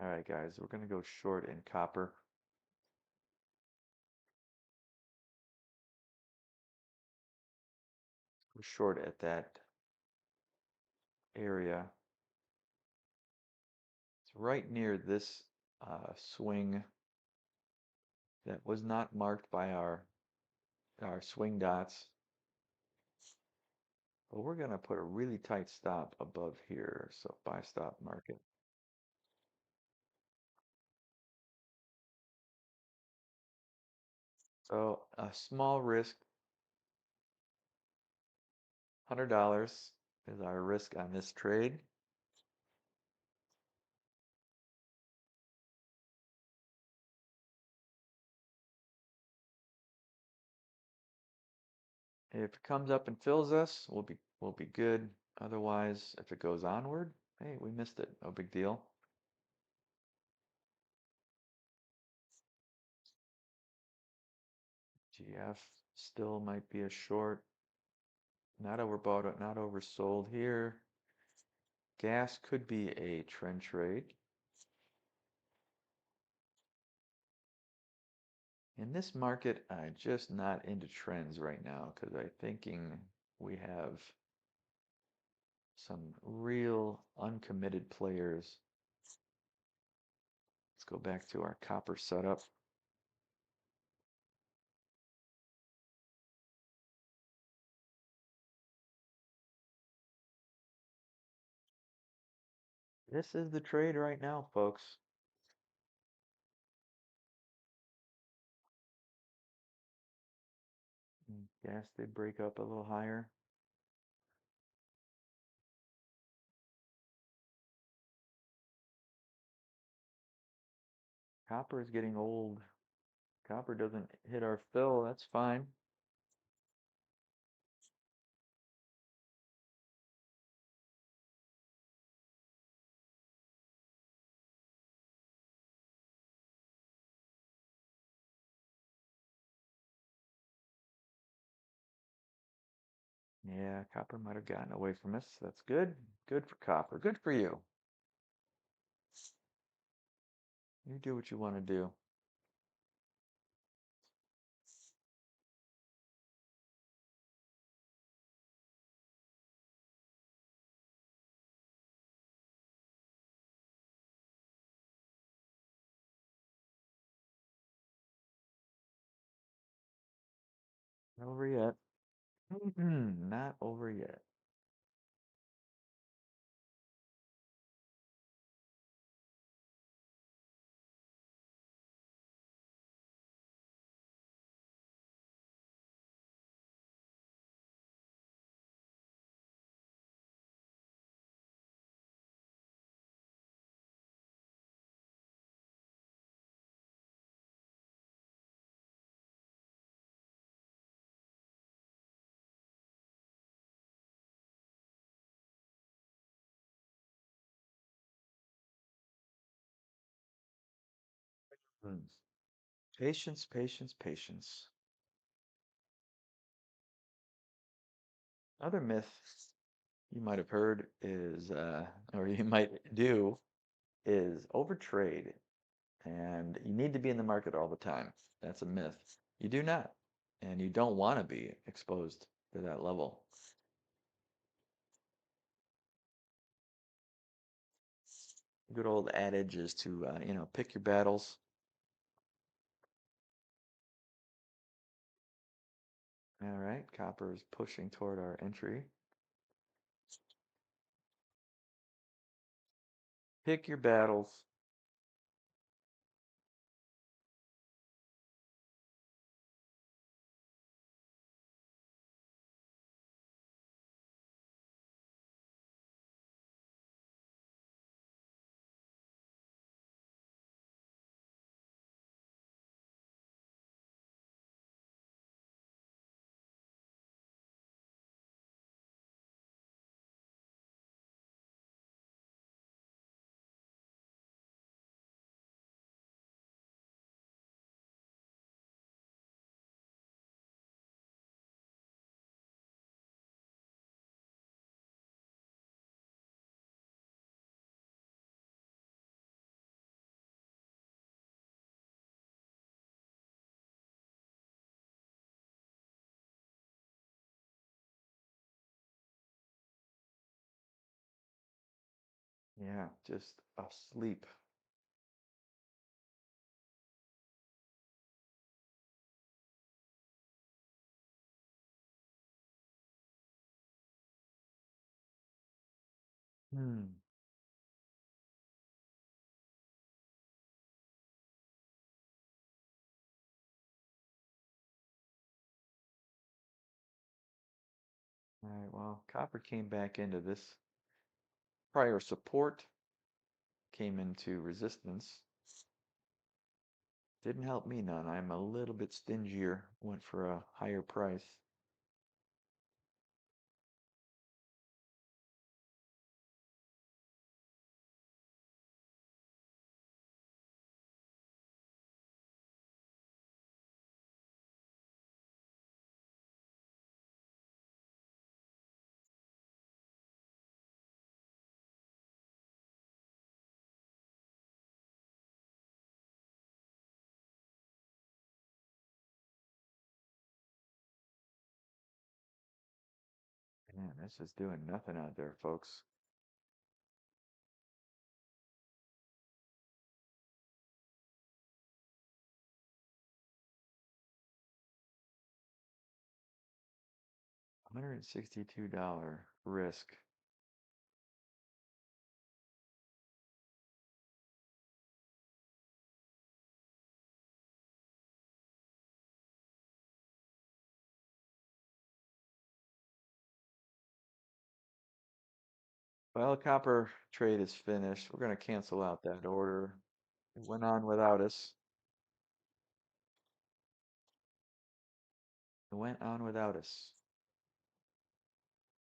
All right, guys, we're going to go short in copper. We're short at that area. It's right near this swing that was not marked by our swing dots. But we're going to put a really tight stop above here. So buy stop market. So a small risk, $100 is our risk on this trade. If it comes up and fills us, we'll be good. Otherwise, if it goes onward, hey, we missed it. No big deal. GF still might be a short. Not overbought, not oversold here. Gas could be a trend trade. In this market, I'm just not into trends right now because I'm thinking we have some real uncommitted players. Let's go back to our copper setup. This is the trade right now, folks. Gas did break up a little higher. Copper is getting old. Copper doesn't hit our fill, that's fine. Yeah, copper might have gotten away from us. That's good. Good for copper. Good for you. You do what you want to do. Not over yet. Not over yet. Hmm. Patience, patience, patience. Other myth you might have heard is, or you might do, is overtrade. And you need to be in the market all the time. That's a myth. You do not. And you don't want to be exposed to that level. Good old adage is to, pick your battles. All right, copper is pushing toward our entry. Pick your battles. Yeah, just asleep. Hmm. All right, well, copper came back into this prior support, came into resistance. Didn't help me none. I'm a little bit stingier, went for a higher price. Man, this is doing nothing out there, folks. $162 risk. Well, copper trade is finished. We're going to cancel out that order. It went on without us. It went on without us.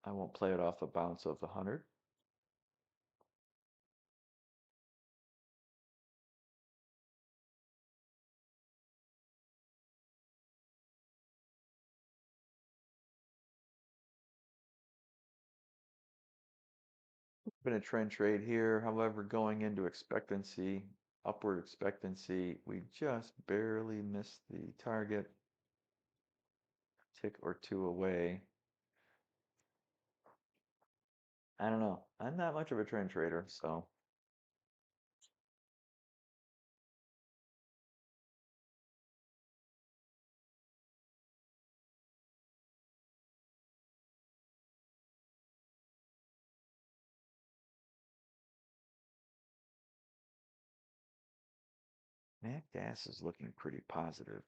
I won't play it off a bounce of the 100. Been a trend trade here. However, going into expectancy, upward expectancy, we just barely missed the target, tick or two away. I don't know. I'm not much of a trend trader, so nat gas is looking pretty positive.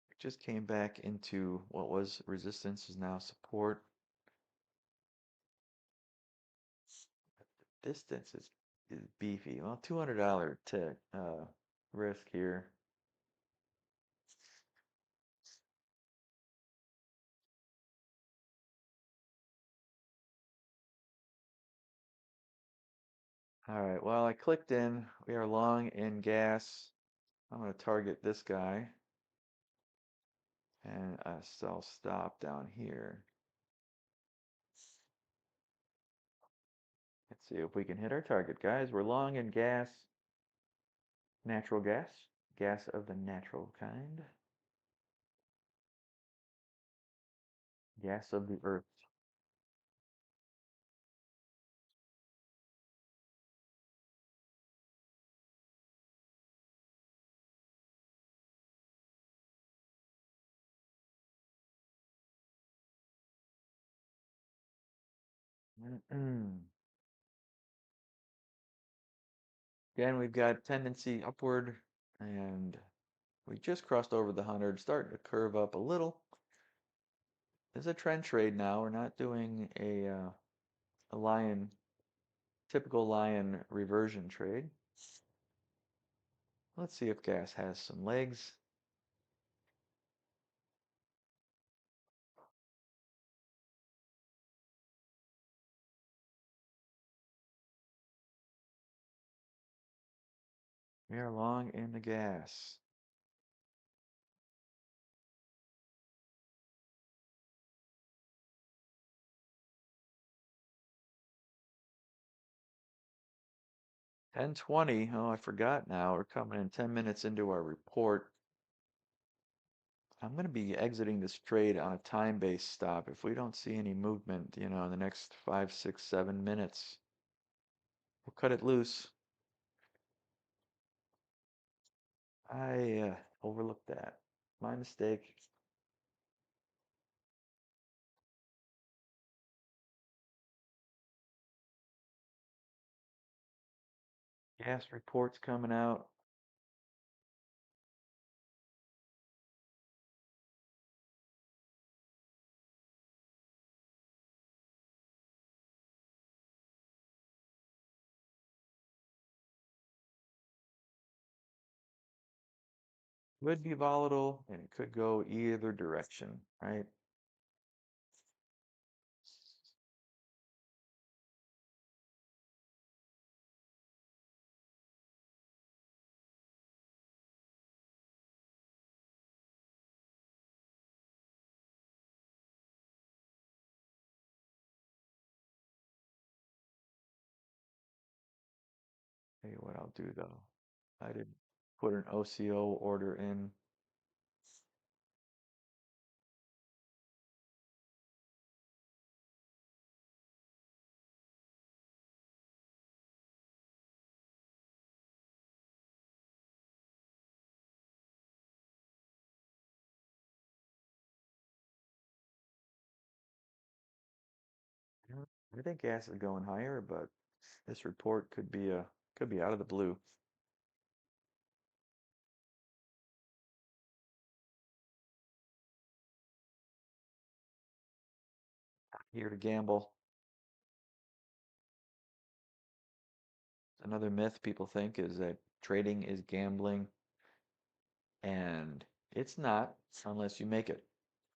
It just came back into what was resistance is now support. Distance is beefy. Well, $200 to risk here. All right, well, I clicked in. We are long in gas. I'm going to target this guy and a sell stop down here. Let's see if we can hit our target, guys. We're long in gas, natural gas, gas of the natural kind, gas of the earth. Again, we've got tendency upward, and we just crossed over the 100, starting to curve up a little. It's a trend trade now. We're not doing a lion, typical lion reversion trade. Let's see if gas has some legs. We are long in the gas. 10:20. Oh, I forgot now. We're coming in 10 minutes into our report. I'm going to be exiting this trade on a time-based stop. If we don't see any movement, in the next 5, 6, 7 minutes, We'll cut it loose. I overlooked that. My mistake. Gas reports coming out. Would be volatile and it could go either direction, right? Tell you what I'll do though. I didn't put an OCO order in. I think gas is going higher, but this report could be out of the blue. Here to gamble. Another myth people think is that trading is gambling, and it's not unless you make it.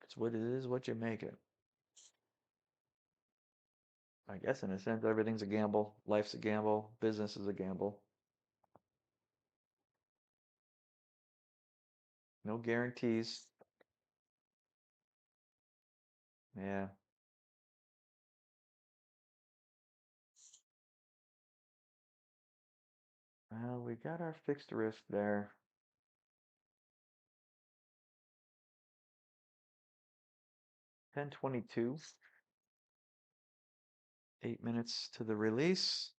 It's what it is, what you make it. I guess in a sense, everything's a gamble. Life's a gamble. Business is a gamble. No guarantees. Yeah. Well, we got our fixed risk there. 10:22. 8 minutes to the release.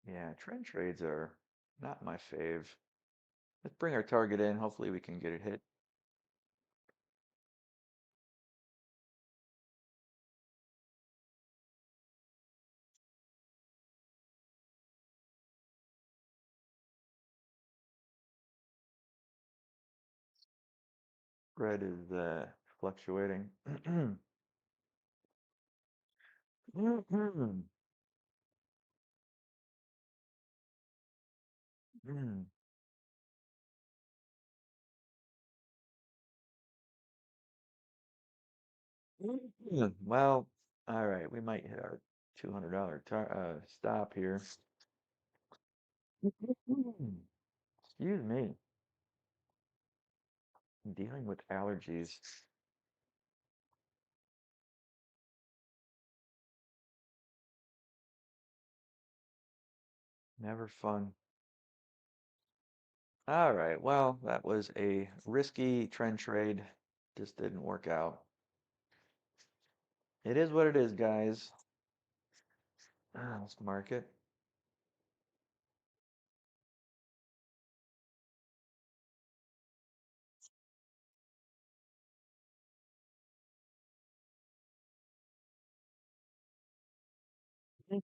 Yeah, trend trades are not my fave. Let's bring our target in. Hopefully we can get it hit. Red is fluctuating. Well, all right, we might hit our $200 stop here. Excuse me. I'm dealing with allergies. Never fun. All right, well, that was a risky trend trade. Just didn't work out. It is what it is, guys. Let's mark it.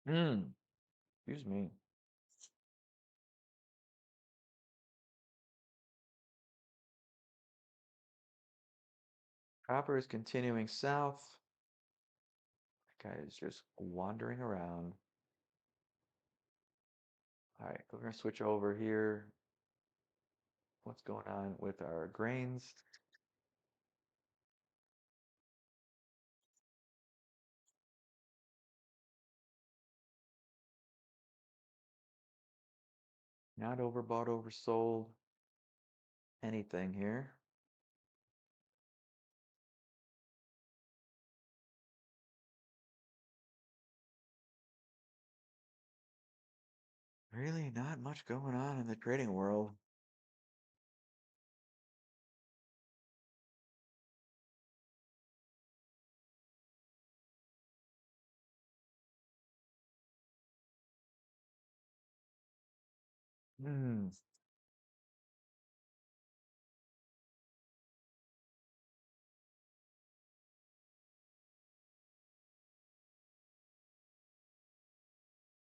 Excuse me. Copper is continuing south. That guy is just wandering around. All right, we're gonna switch over here. What's going on with our grains? Not overbought, oversold. Anything here? Really not much going on in the trading world. Hmm.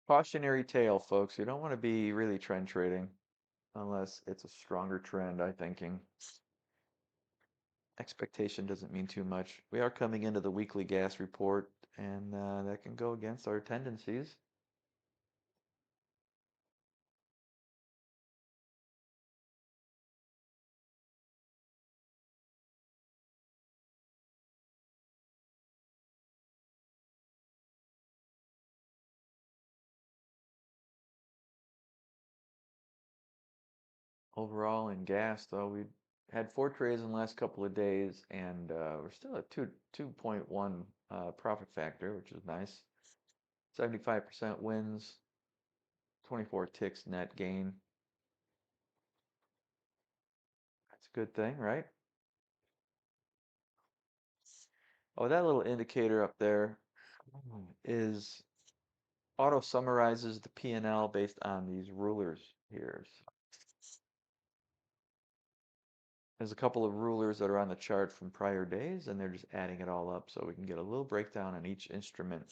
Cautionary tale, folks. You don't want to be really trend trading unless it's a stronger trend, I thinking. Expectation doesn't mean too much. We are coming into the weekly gas report, and that can go against our tendencies. Overall, in gas, though, we had 4 trades in the last couple of days, and we're still at 2.1 profit factor, which is nice. 75% wins, 24 ticks net gain. That's a good thing, right? Oh, that little indicator up there is auto summarizes the P&L based on these rulers here. So there's a couple of rulers that are on the chart from prior days, and they're just adding it all up so we can get a little breakdown on each instrument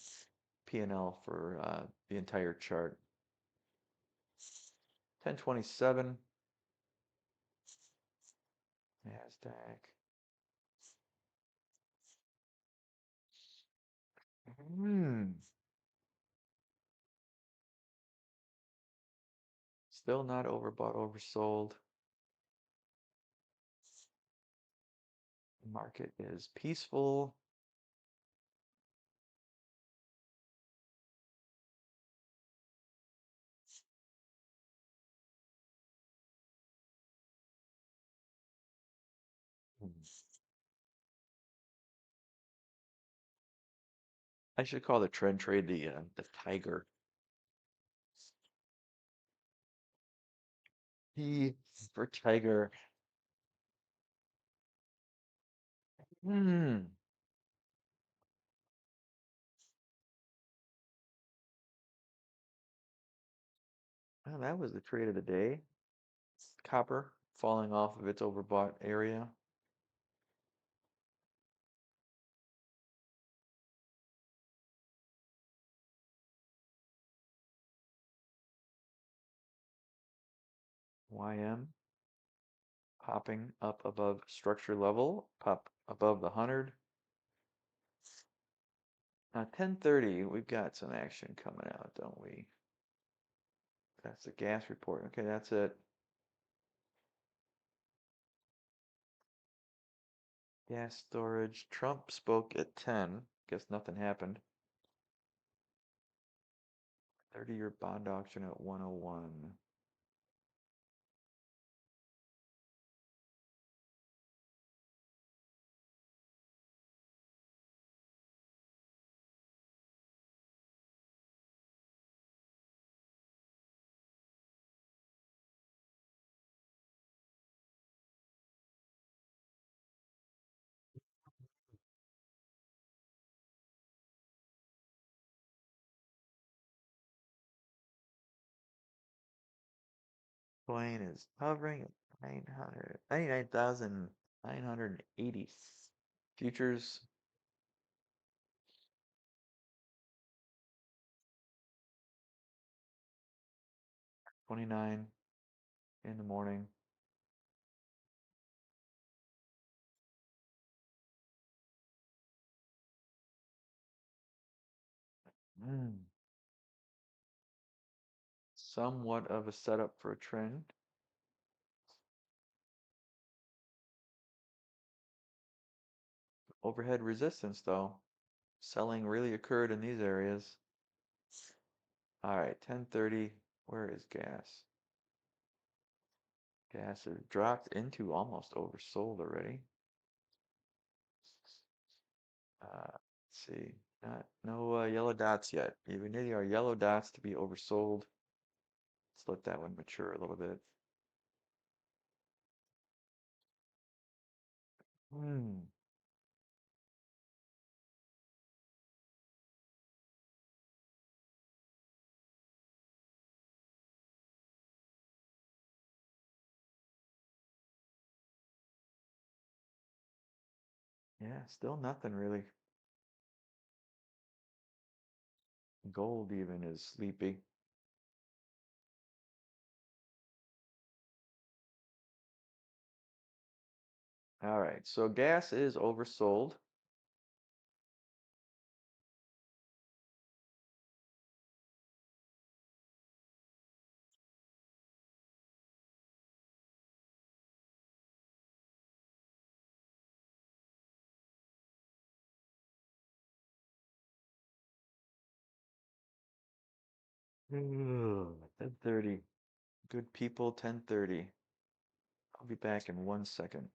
P&L for the entire chart. 1027 NASDAQ. Still not overbought, oversold. The market is peaceful. I should call the trend trade the tiger. T for tiger. Hmm. Well, that was the trade of the day. Copper falling off of its overbought area. YM popping up above structure level, pop above the 100. Now 10:30, we've got some action coming out, don't we? That's the gas report. Okay, that's it. Gas storage. Trump spoke at 10. Guess nothing happened. 30-year bond auction at 101. Coin is hovering at 99,980. Futures 29 in the morning. Mm. Somewhat of a setup for a trend. Overhead resistance though. Selling really occurred in these areas. All right, 10:30. Where is gas? Gas has dropped into almost oversold already. Let's see. Not no yellow dots yet. We need our yellow dots to be oversold. Let's let that one mature a little bit. Hmm. Yeah, still nothing really. Gold even is sleepy. All right, so gas is oversold. Ugh, 10:30. Good people, 10:30. I'll be back in 1 second.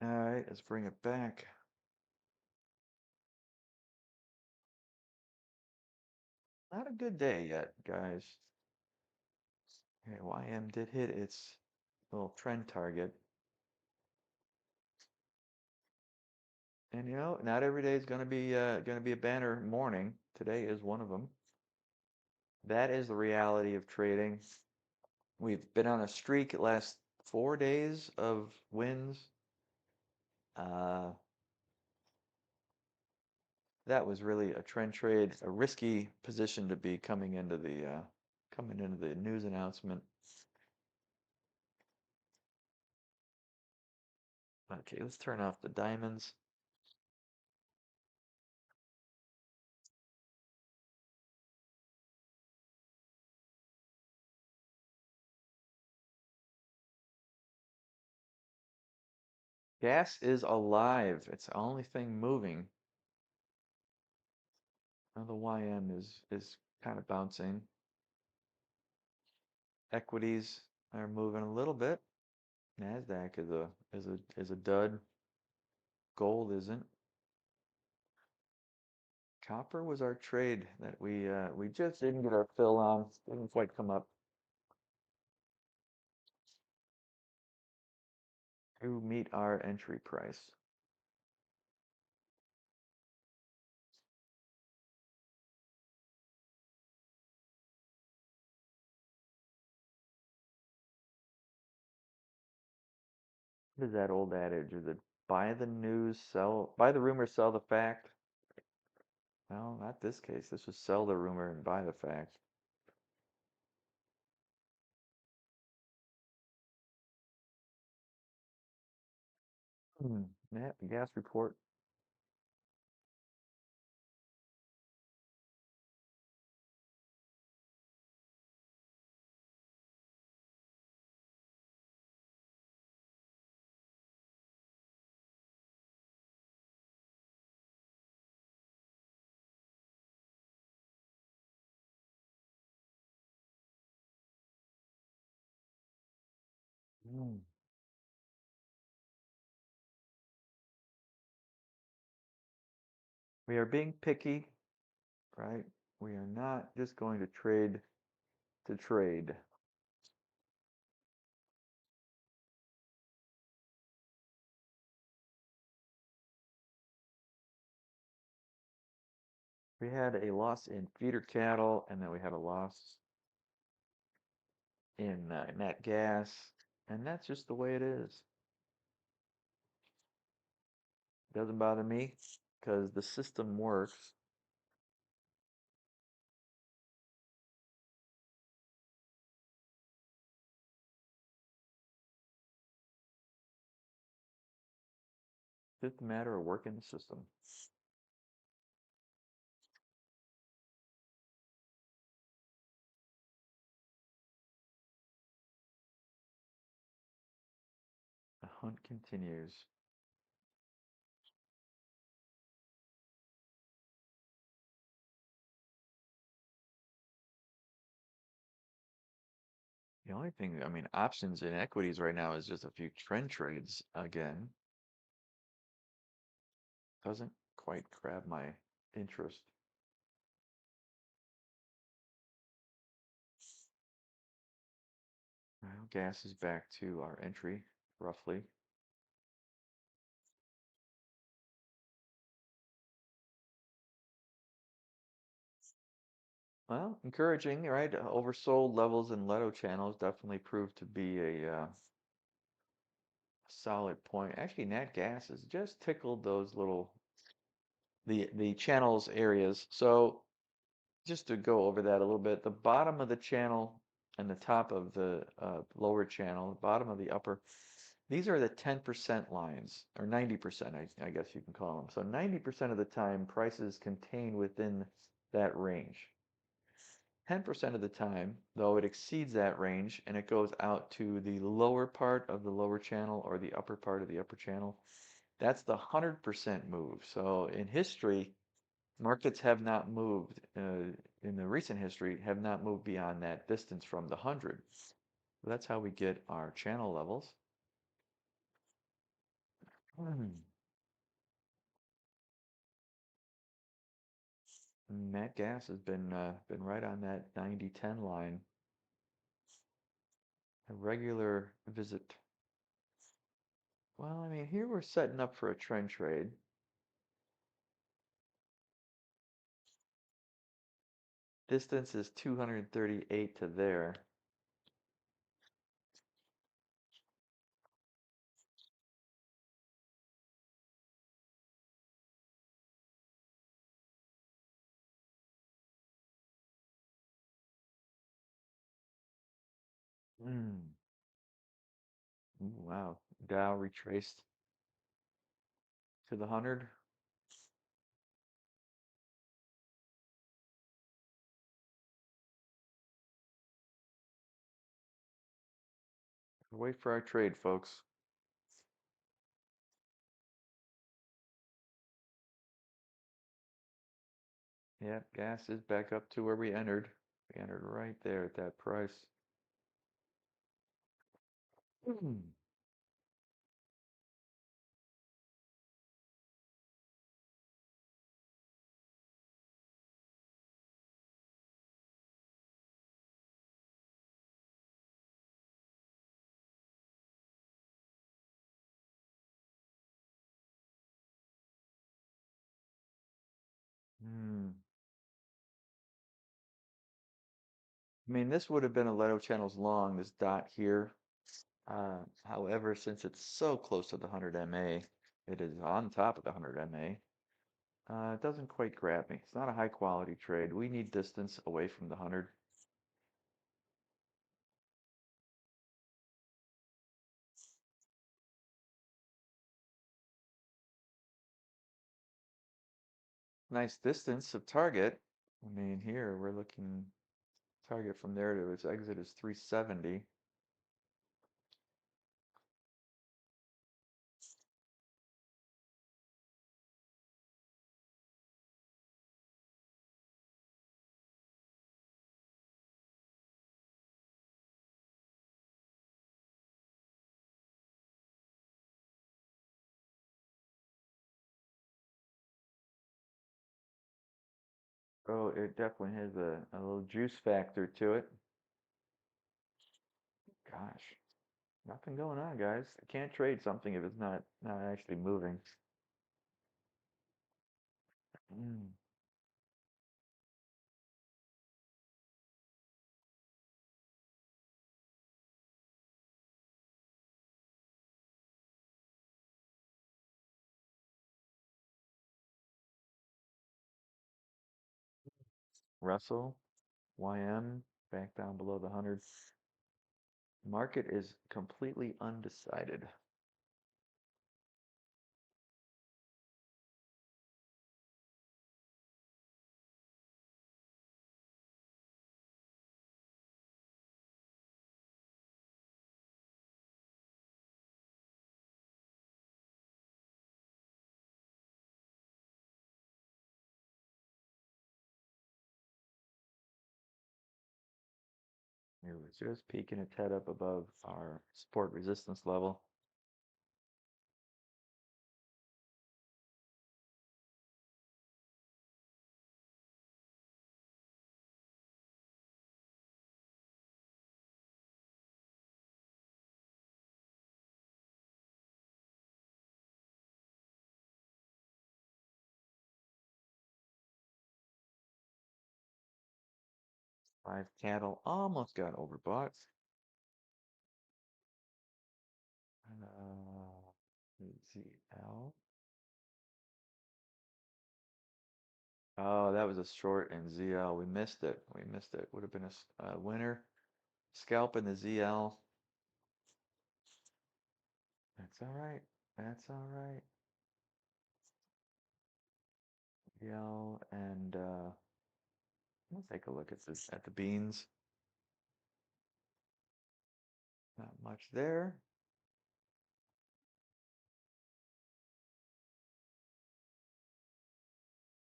All right, let's bring it back. Not a good day yet, guys. Okay, YM did hit its little trend target. And not every day is gonna be a banner morning. Today is one of them. That is the reality of trading. We've been on a streak the last 4 days of wins. Uh, that was really a trend trade, a risky position to be coming into the news announcement. Okay, let's turn off the diamonds. Gas is alive. It's the only thing moving. Now the YM is kind of bouncing. Equities are moving a little bit. Nasdaq is a dud. Gold isn't. Copper was our trade that we just didn't get our fill on. Didn't quite come up to meet our entry price. What is that old adage? Is it buy the rumor, sell the fact? No, not this case. This was sell the rumor and buy the fact. Hmm. Yeah, the gas report. Hmm. We are being picky, right? We are not just going to trade to trade. We had a loss in feeder cattle, and then we had a loss in nat gas, and that's just the way it is. Doesn't bother me because the system works. Just a matter of working the system. The hunt continues. The only thing, I mean, options in equities right now is just a few trend trades again. Doesn't quite grab my interest. Well, gas is back to our entry, roughly. Well, encouraging, right? Oversold levels in Leto channels definitely proved to be a solid point. Actually, nat gas has just tickled those little the channels areas. So just to go over that a little bit, the bottom of the channel and the top of the lower channel, the bottom of the upper, these are the 10% lines, or 90%, I guess you can call them. So 90% of the time, prices contain within that range. 10% of the time, though, it exceeds that range and it goes out to the lower part of the lower channel or the upper part of the upper channel. That's the 100% move. So in history, markets have not moved, in the recent history, have not moved beyond that distance from the 100. So that's how we get our channel levels. Nat gas has been right on that 90-10 line. A regular visit. Well, I mean, here we're setting up for a trend trade. Distance is 238 to there. Mm. Ooh, wow. Dow retraced to the 100. Wait for our trade, folks. Yep, gas is back up to where we entered. We entered right there at that price. Mm. Mm. I mean, this would have been a Leto channels long, this dot here. However, since it's so close to the 100 MA, it is on top of the 100 MA. It doesn't quite grab me. It's not a high quality trade. We need distance away from the 100. Nice distance of target. I mean, here we're looking target from there to its exit is 370. Oh, it definitely has a little juice factor to it. Gosh, nothing going on, guys. I can't trade something if it's not actually moving. Mm. Russell, YM, back down below the 100. Market is completely undecided. It was just peeking its head up above our support resistance level. Five cattle almost got overbought. ZL. Oh, that was a short in ZL. We missed it. We missed it. Would have been a winner. Scalp in the ZL. That's all right. That's all right. ZL and let's take a look at this at the beans. Not much there.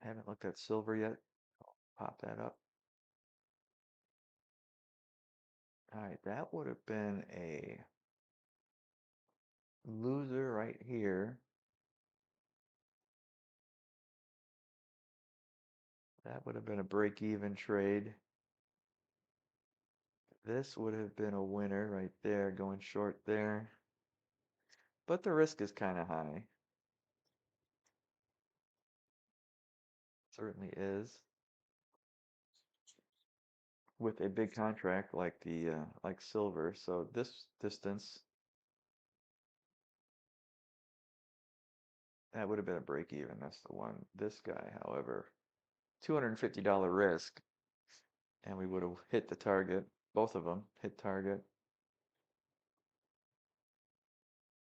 Haven't looked at silver yet. Pop that up. All right, that would have been a loser right here. That would have been a break-even trade. This would have been a winner right there, going short there. But the risk is kind of high. Certainly is. With a big contract like the like silver. So this distance, that would have been a break even. That's the one. This guy, however, $250 risk, and we would have hit the target. Both of them hit target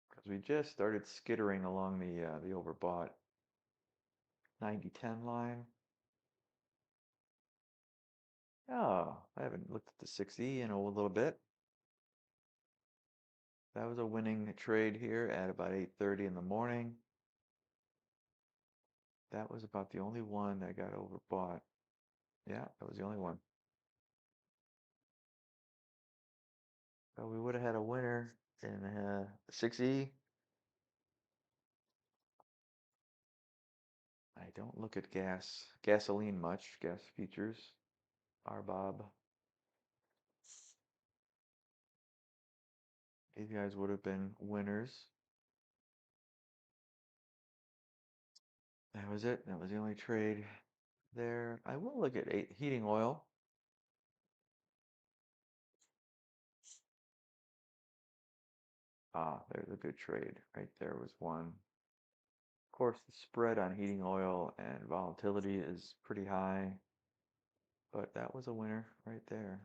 because we just started skittering along the overbought 90-10 line. Oh, I haven't looked at the 6E in a little bit. That was a winning trade here at about 8:30 in the morning. That was about the only one that got overbought. Yeah, that was the only one. So we would have had a winner in 6E. I don't look at gasoline much, gas futures, RBOB. These guys would have been winners. That was it. That was the only trade there. I will look at heating oil. Ah, there's a good trade. Right there was one. Of course, the spread on heating oil and volatility is pretty high, but that was a winner right there.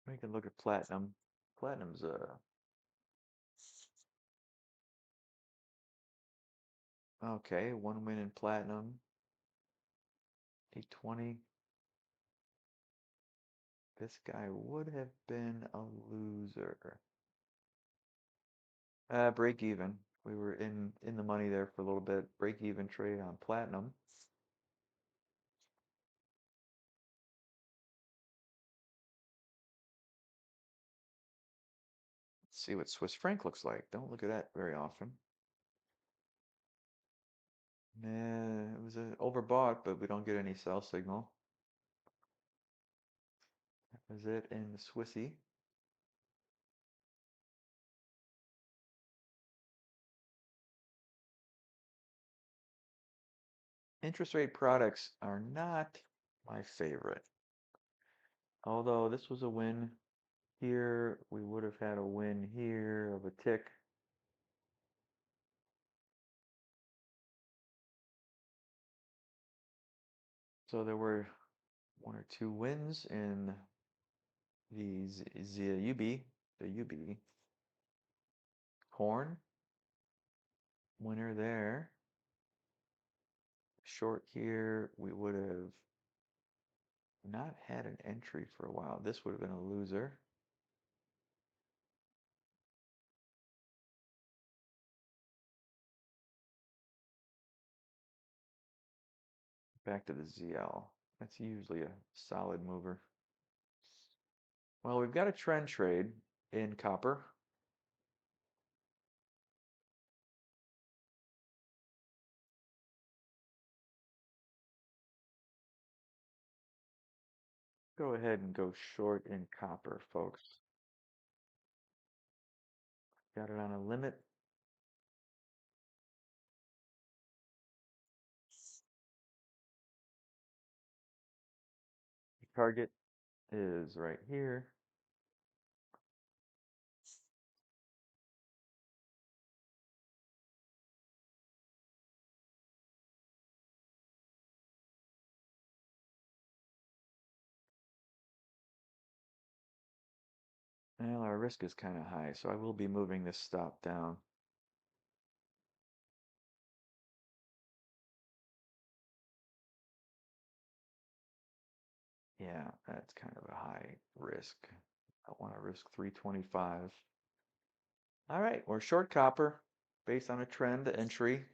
We can look at platinum. Platinum's okay, one win in platinum. 820. This guy would have been a loser. Break even. We were in the money there for a little bit. Break even trade on platinum. Let's see what Swiss franc looks like. Don't look at that very often. Nah, it was overbought, but we don't get any sell signal. That was it in the Swissy. Interest rate products are not my favorite. Although this was a win here, we would have had a win here of a tick. So there were one or two wins in the UB, the UB. Corn, winner there. Short here, we would have not had an entry for a while. This would have been a loser. Back to the ZL. That's usually a solid mover. Well, we've got a trend trade in copper. Go ahead and go short in copper, folks. Got it on a limit. The target is right here. Well, our risk is kind of high, so I will be moving this stop down. Yeah, that's kind of a high risk. I want to risk 325. All right, we're short copper based on a trend entry.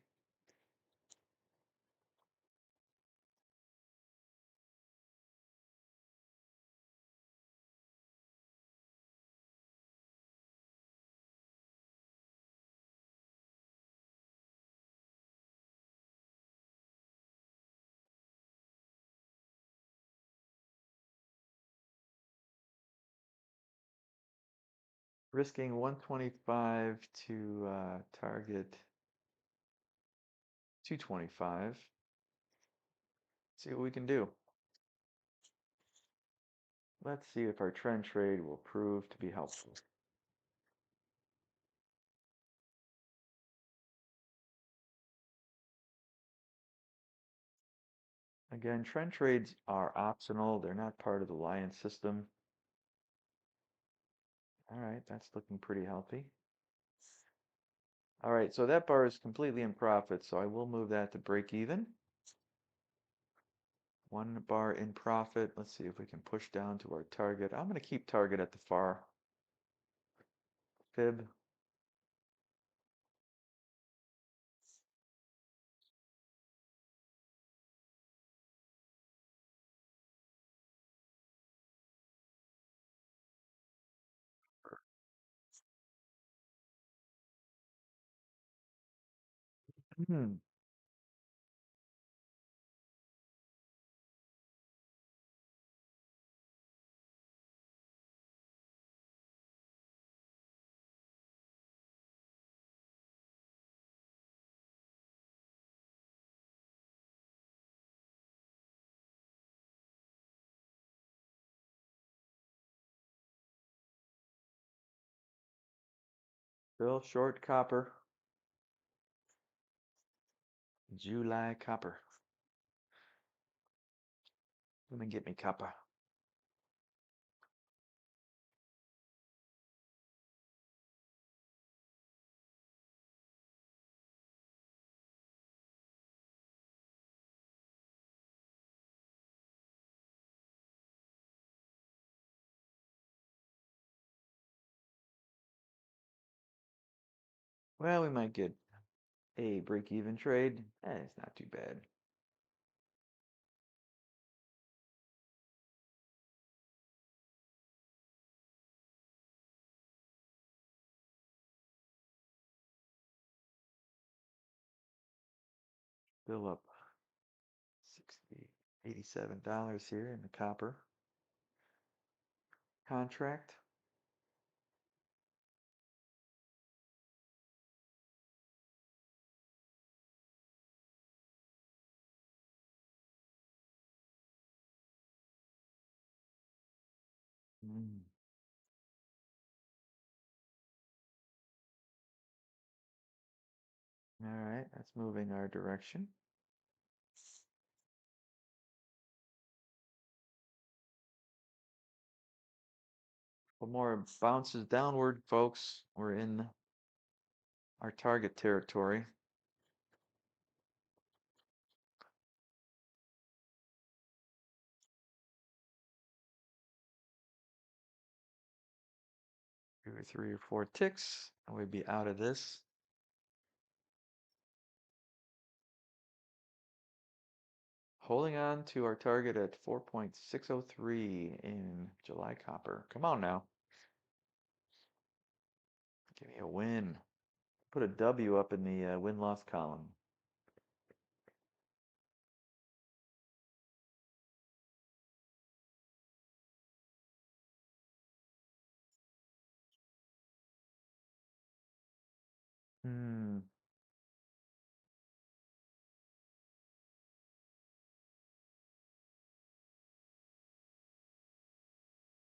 Risking 125 to target 225. See what we can do. Let's see if our trend trade will prove to be helpful. Again, trend trades are optional. They're not part of the Lion system. All right, that's looking pretty healthy. All right, so that bar is completely in profit, so I will move that to break even. One bar in profit. Let's see if we can push down to our target. I'm going to keep target at the far fib. Hmm. Still short copper. July copper. Gonna get me copper. Well, we might get a break-even trade. It's not too bad. Still up 60, $87 here in the copper contract. Mm. All right, that's moving our direction. One more bounces downward, folks. We're in our target territory. Two or three or four ticks, and we'd be out of this. Holding on to our target at 4.603 in July copper. Come on now. Give me a win. Put a W up in the win-loss column. Hmm.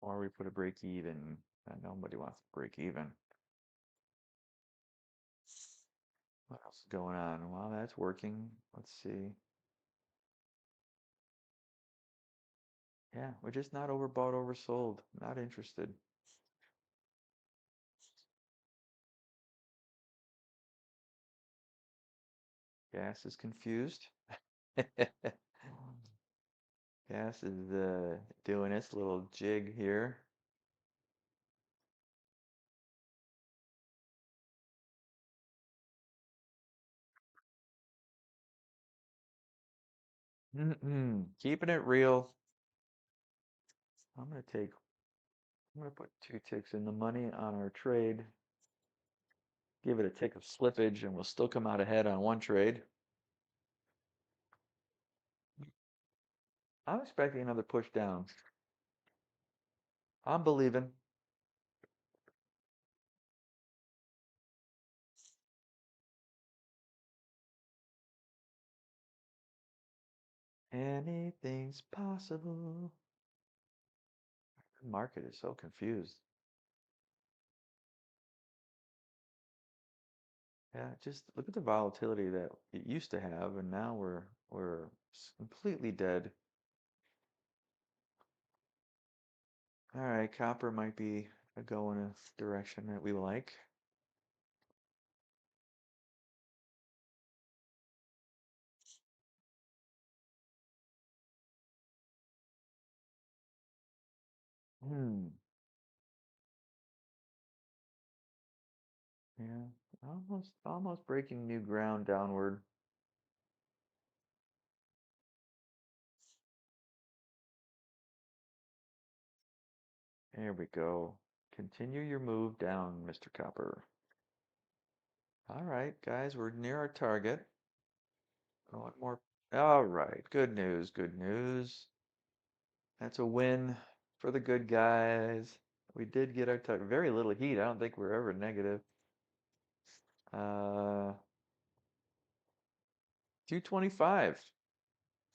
Or we put a break even. Nobody wants to break even. What else is going on? Well, that's working. Let's see. Yeah, we're just not overbought, oversold. Not interested. Gas is confused. Gas is doing its little jig here. Keeping it real. I'm gonna put 2 ticks in the money on our trade. Give it a tick of slippage, and we'll still come out ahead on one trade. I'm expecting another push down. I'm believing. Anything's possible. The market is so confused. Yeah, just look at the volatility that it used to have, and now we're completely dead. All right, copper might be go in a direction that we like. Hmm. Yeah, almost breaking new ground downward. There we go. Continue your move down, Mr. Copper. All right, guys, we're near our target. One more. All right, good news, good news. That's a win for the good guys. We did get our target. Very little heat. I don't think we're ever negative. 225.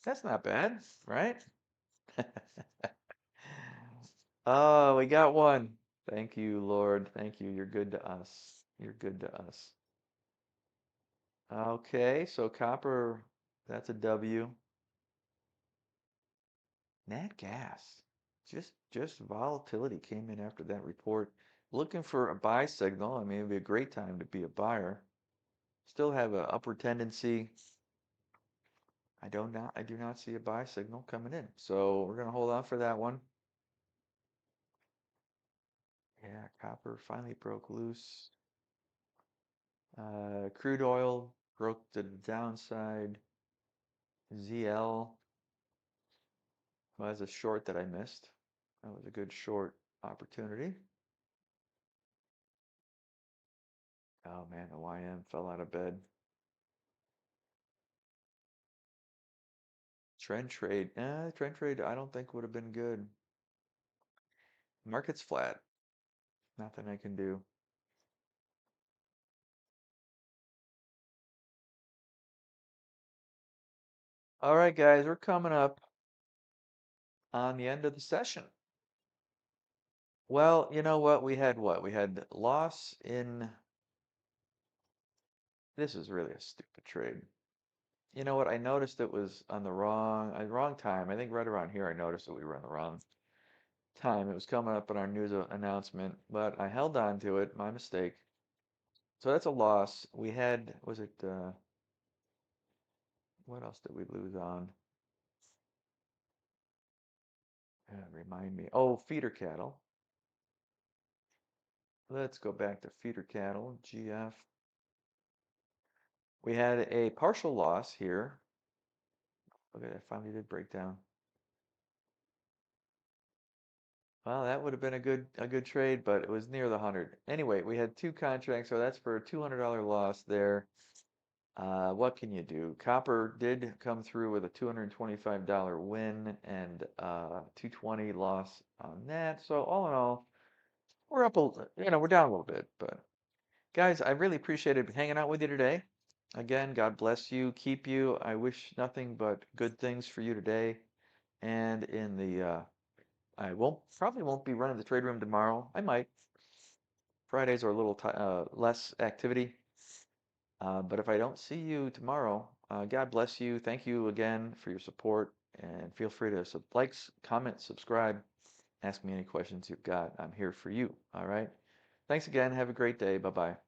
That's not bad, right? Oh, we got one. Thank you, Lord. Thank you. You're good to us. You're good to us. Okay, so copper, that's a W. Nat gas. Just volatility came in after that report. Looking for a buy signal. I mean, it'd be a great time to be a buyer. Still have an upward tendency. I do not see a buy signal coming in. So we're gonna hold on for that one. Yeah, copper finally broke loose. Crude oil broke to the downside. ZL was a short that I missed. That was a good short opportunity. Oh man, the YM fell out of bed. Trend trade I don't think would have been good. Market's flat. Nothing I can do. All right, guys, we're coming up on the end of the session. Well, you know what? We had what? We had loss in. This is really a stupid trade. You know what? I noticed it was on the wrong time. I think right around here I noticed that we were on the wrong time. It was coming up in our news announcement, but I held on to it. My mistake. So that's a loss. We had, was it, what else did we lose on? Remind me. Oh, feeder cattle. Let's go back to feeder cattle, GF. We had a partial loss here Okay, that finally did break down. Well, that would have been a good trade, but it was near the 100. Anyway, we had two contracts, so that's for a $200 loss there. What can you do? Copper did come through with a $225 win and 220 loss on that. So all in all, we're up we're down a little bit, but guys, I really appreciated hanging out with you today. Again, God bless you, keep you. I wish nothing but good things for you today. And in the I won't probably won't be running the trade room tomorrow. I might. Fridays are a little less activity. But if I don't see you tomorrow, God bless you. Thank you again for your support, and feel free to like, comment, subscribe, ask me any questions you've got. I'm here for you. All right. Thanks again. Have a great day. Bye bye.